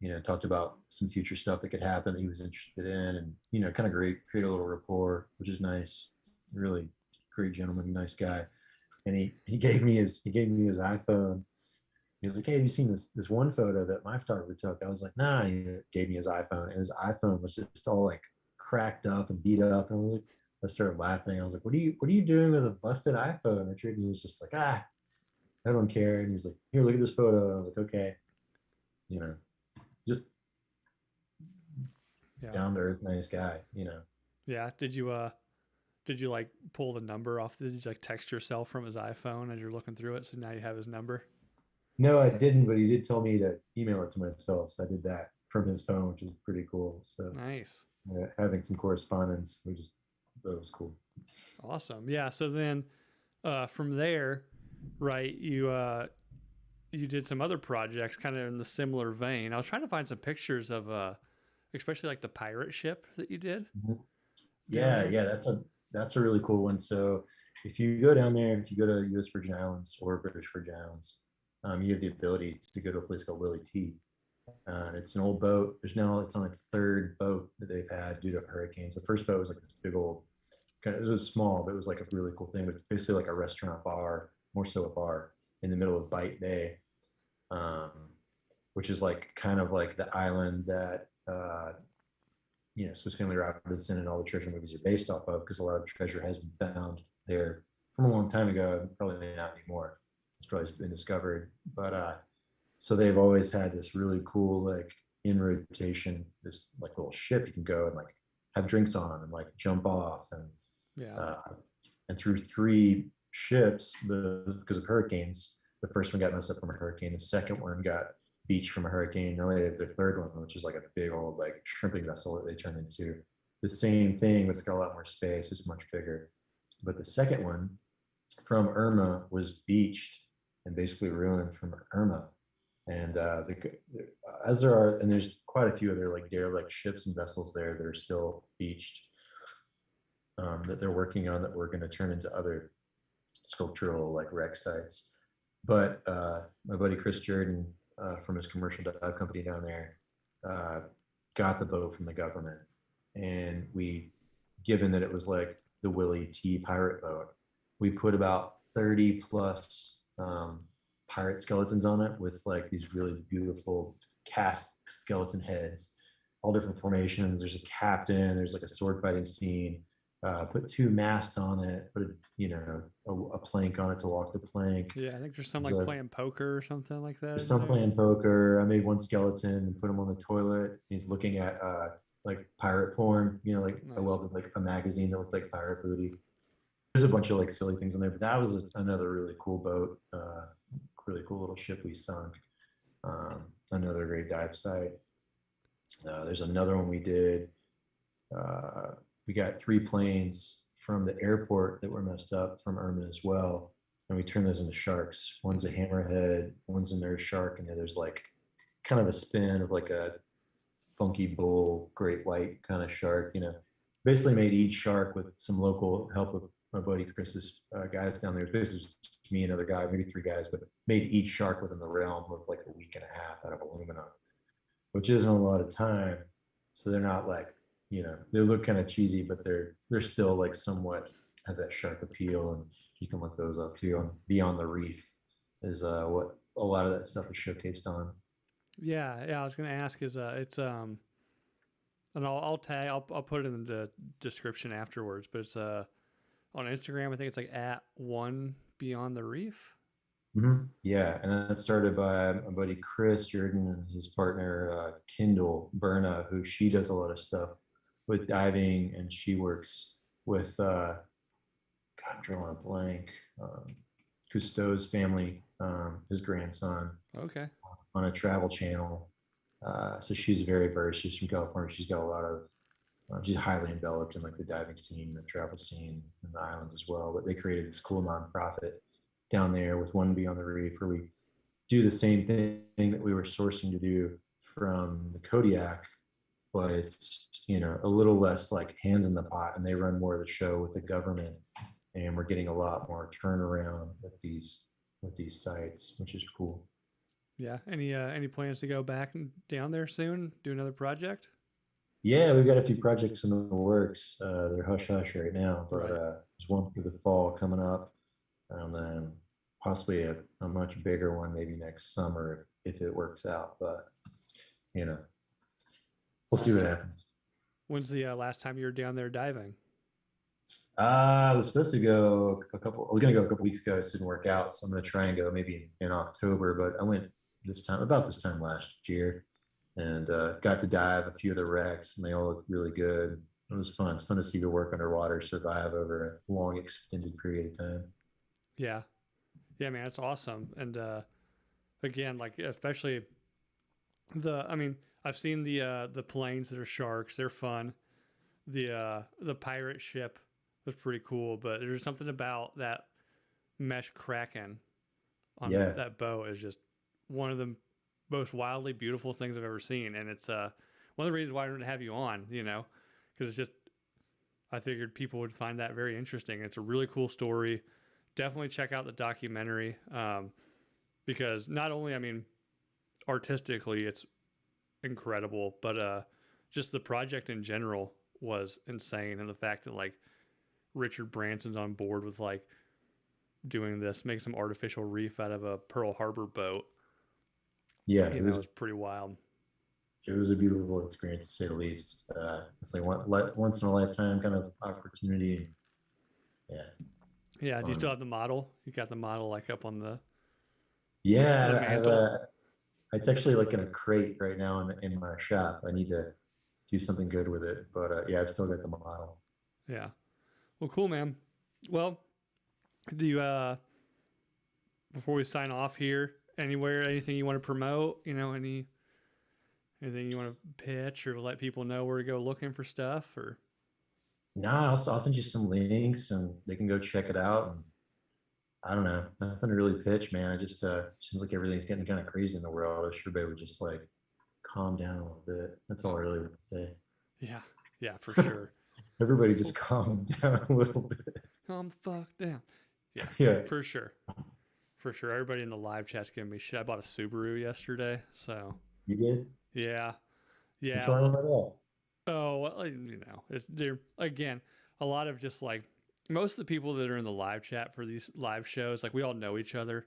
and talked about some future stuff that could happen that he was interested in, and kind of create a little rapport, which is nice. Really great gentleman, nice guy. And he gave me his iPhone. He was like, "Hey, have you seen this one photo that my photographer took?" I was like, "Nah." He gave me his iPhone, and his iPhone was just all like cracked up and beat up. And I was like, I started laughing. I was like, "What are you doing with a busted iPhone, Richard?" And he was just like, "Ah, I don't care." And he was like, "Here, look at this photo." And I was like, "Okay," just Yeah. down to earth, nice guy. Yeah. Did you like pull the number off? Did you like text yourself from his iPhone as you're looking through it? So now you have his number. No, I didn't, but he did tell me to email it to myself. So I did that from his phone, which is pretty cool. So Nice. having some correspondence, that was cool. Awesome. Yeah. So then, from there, right, you did some other projects kind of in the similar vein. I was trying to find some pictures of especially like the pirate ship that you did Mhm. down Yeah, there. yeah, that's a really cool one. So if you go down there, if you go to U.S. Virgin Islands or British Virgin Islands, you have the ability to go to a place called Willie T. It's an old boat. It's on its third boat that they've had due to hurricanes. The first boat was like this big old, it was small, but it was like a really cool thing. But it's basically like a restaurant bar, more so a bar in the middle of Bite Bay, um, which is like kind of like the island that Swiss Family Robinson and all the treasure movies are based off of, because a lot of treasure has been found there from a long time ago, probably not anymore. It's probably been discovered, but so they've always had this really cool like in rotation, this like little ship you can go and like have drinks on and like jump off Yeah. uh, and through three ships because of hurricanes. The first one got messed up from a hurricane. The second one got beached from a hurricane. Now they have their third one, which is like a big old like shrimping vessel that they turned into the same thing, but it's got a lot more space. It's much bigger. But the second one from Irma was beached and basically ruined from Irma. And as there are, and there's quite a few other like derelict ships and vessels there that are still beached that they're working on that we're going to turn into other sculptural like wreck sites. But my buddy Chris Jordan from his commercial dive company down there uh, got the boat from the government, and we, given that it was like the Willie T pirate boat, we put about 30 plus pirate skeletons on it with like these really beautiful cast skeleton heads, all different formations. There's a captain. There's like a sword fighting scene. Put two masts on it. Put a plank on it to walk the plank. Yeah, I think there's some like So playing poker or something like that there's in some there. playing poker. I made one skeleton and put him on the toilet. He's looking at like pirate porn. Like I Nice. welded like a magazine that looked like pirate booty. There's a bunch of like silly things in there, but that was another really cool boat. Really cool little ship we sunk. Another great dive site. There's another one we did. We got three planes from the airport that were messed up from Irma as well, and we turned those into sharks. One's a hammerhead, one's a nurse shark, and the other's like kind of a spin of like a funky bull great white kind of shark. Basically made each shark with some local help of my buddy Chris's guys down there. It was basically just me and another guy, maybe three guys, but made each shark within the realm of like a week and a half out of aluminum, which isn't a lot of time. So they're not like, they look kind of cheesy, but they're still like somewhat have that shark appeal, and you can look those up too. On Beyond the Reef is what a lot of that stuff is showcased on. Yeah, yeah. I was gonna ask is it's and I'll tag I'll put it in the description afterwards, but it's on Instagram. I think it's like at one beyond the reef. Mm-hmm. Yeah, and that started by my buddy Chris Jordan and his partner Kendall Berna, who she does a lot of stuff with diving, and she works with God, I'm drawing a blank. Cousteau's family, his grandson, Okay. on a travel channel. So she's very versed. She's from California. She's got a lot of. She's highly enveloped in like the diving scene, the travel scene, and the islands as well. But they created this cool nonprofit down there with One Beyond the Reef, where we do the same thing that we were sourcing to do from the Kodiak, but it's a little less like hands in the pot, and they run more of the show with the government, and we're getting a lot more turnaround with these sites, which is cool. Yeah. Any plans to go back and down there soon? Do another project? Yeah, we've got a few projects in the works. They're hush hush right now, but Right. there's one for the fall coming up, and then possibly a much bigger one maybe next summer if it works out. But you know, we'll see what Awesome. happens. When's the last time you were down there diving? I was supposed to go a couple. I was going to go a couple weeks ago. It didn't work out, so I'm going to try and go maybe in October. But I went about this time last year, and got to dive a few of the wrecks, and they all look really good. It was fun. It's fun to see your work underwater survive over a long, extended period of time. Yeah. Yeah, man, it's awesome. And again, like especially I mean, I've seen the planes that are sharks. They're fun. The pirate ship was pretty cool, but there's something about that mesh Kraken on Yeah, that boat is just one of the most wildly beautiful things I've ever seen. And it's one of the reasons why I wanted to have you on, because it's just I figured people would find that very interesting. It's a really cool story. Definitely check out the documentary, because not only, I mean, artistically it's incredible, but just the project in general was insane, and the fact that like Richard Branson's on board with like doing this, make some artificial reef out of a Pearl Harbor boat, yeah, is pretty wild. it was a beautiful experience to say the least. Definitely once in a lifetime kind of opportunity. Yeah, Yeah, do you still fun. have the model? You got the model like up on the The Yeah, mantle. it's actually like in a crate right now in my shop. I need to do something good with it, but yeah, I've still got the model. Yeah. Well, cool, man. Well, do you before we sign off here, anywhere, anything you want to promote? You know, anything you want to pitch or let people know where to go looking for stuff or? Nah, I'll send you some links and they can go check it out. And I don't know, nothing to really pitch, man. I just seems like everything's getting kind of crazy in the world. I wish everybody would just like calm down a little bit. That's all I really want to say. Yeah, yeah, for sure. Everybody Well, just calm down a little bit. calm the fuck down. Yeah, Yeah, for sure. For sure. Everybody in the live chat's giving me shit. I bought a Subaru yesterday. So, you did. yeah. What's Yeah. wrong Well, with that? oh, well, it's they're again, a lot of just like most of the people that are in the live chat for these live shows, like we all know each other.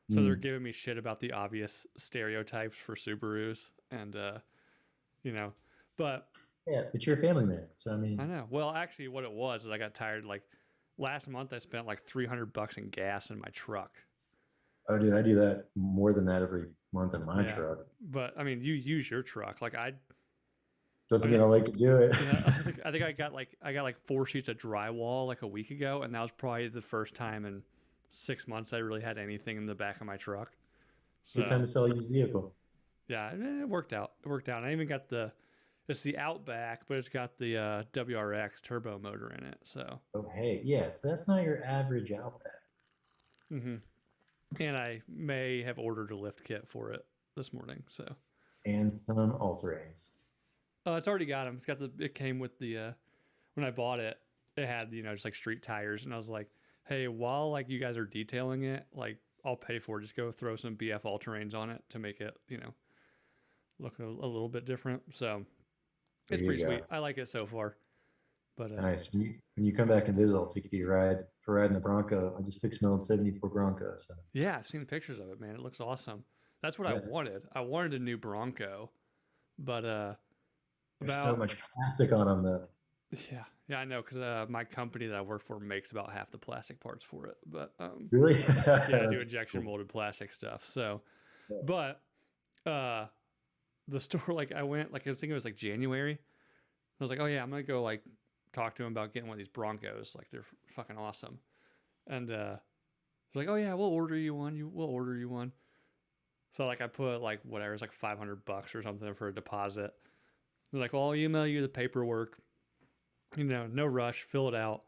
So they're Hmm. giving me shit about the obvious stereotypes for Subarus and you know, but Yeah, but you're a family man, so I I mean, know. Well, actually what it was is I got tired like last month I spent like $300 in gas in my truck. oh, dude, I do that more than that every month in my Yeah. truck. But I mean, you use your truck. Like I Doesn't mean, mean I like to do it. yeah, I think I got like 4 sheets of drywall like a week ago, and that was probably the first time in 6 months I really had anything in the back of my truck. Good time So to sell a used vehicle. yeah, it worked out. It worked out. And I even got it's the Outback, but it's got the WRX turbo motor in it. So Oh, hey, yes, that's not your average Outback. hmm and I may have ordered a lift kit for it this morning. So And some all-terrains. it's already got them. It's got it came with the when I bought it, it had just like street tires, and I was like, hey, while like you guys are detailing it, like I'll pay for it. Just go throw some BF all terrains on it to make it look a little bit different. So There it's you pretty go. sweet. I like it so far. But Nice. When you come back and visit, I'll take you to ride for riding the Bronco. I just fixed my old '74 Bronco. So yeah, I've seen pictures of it, man. It looks awesome. That's what I yeah, wanted. I wanted a new Bronco, but there's so about much plastic on them though. yeah, I know because my company that I work for makes about half the plastic parts for it. But Really? yeah, I do That's injection cool. molded plastic stuff. So, Yeah. but uh, the store, like I went, like I was thinking it was like January. I was like, oh yeah, I'm gonna go like talk to him about getting one of these Broncos. Like they're fucking awesome. And they're like, oh yeah, we'll order you one. We'll order you one. So like I put like whatever, it's like $500 or something for a deposit. They're like, well, I'll email you the paperwork. No rush, fill it out.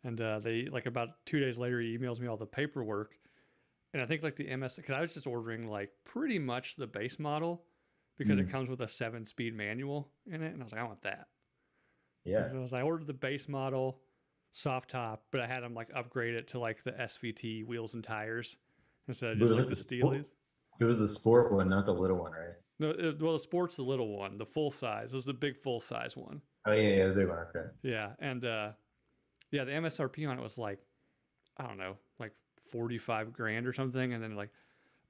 And they like about 2 days later, he emails me all the paperwork. And I think like the MS, because I was just ordering like pretty much the base model because it Mm, comes with a 7-speed manual in it. And I was like, I want that. And yeah. so I ordered the base model, soft top, but I had them like upgrade it to like the SVT wheels and tires instead of But it just was like like the the sport. Steelies. It was the sport one, not the little one, right? No, well, the Sport's the little one, the full size. It was the big full size one. Oh yeah, yeah, the big one. Okay. Yeah, and yeah, the MSRP on it was like I don't know, like 45 grand or something, and then like,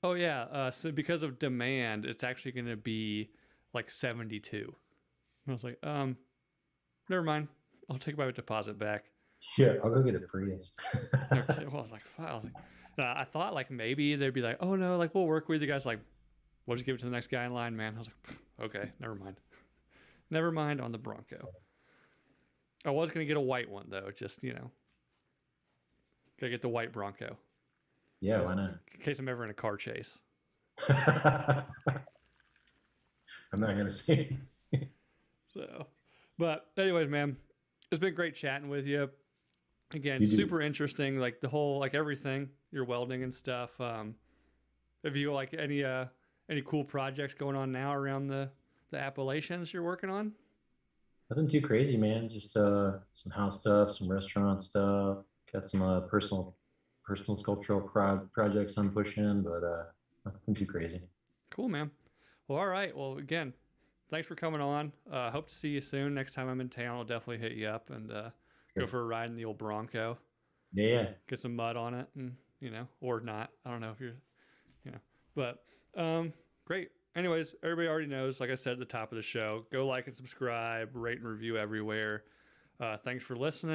oh yeah, so because of demand, it's actually going to be like 72. And I was like, never mind, I'll take my deposit back. Yeah, I'll go get a Prius. Okay, well, I was like, fuck. I was like, I thought like maybe they'd be like, oh no, like we'll work with you guys. Like, we'll just give it to the next guy in line, man. I was like, okay, never mind, never mind on the Bronco. I was gonna get a white one though, just gotta get the white Bronco Yeah, why not? in case I'm ever in a car chase. I'm not gonna say. So, but anyways, man, it's been great chatting with you. Again, You do. super interesting, like the whole, like everything, your welding and stuff. Have you like any cool projects going on now around the Appalachians you're working on? Nothing too crazy, man. Just some house stuff, some restaurant stuff. Got some personal sculptural projects I'm pushing, but nothing too crazy. Cool, man. Well, all right. Well, again, thanks for coming on. Hope to see you soon. Next time I'm in town, I'll definitely hit you up and go Sure. for a ride in the old Bronco. Yeah, yeah. Get some mud on it, and or not. I don't know if but great. Anyways, everybody already knows. Like I said at the top of the show, go like and subscribe, rate and review everywhere. Thanks for listening.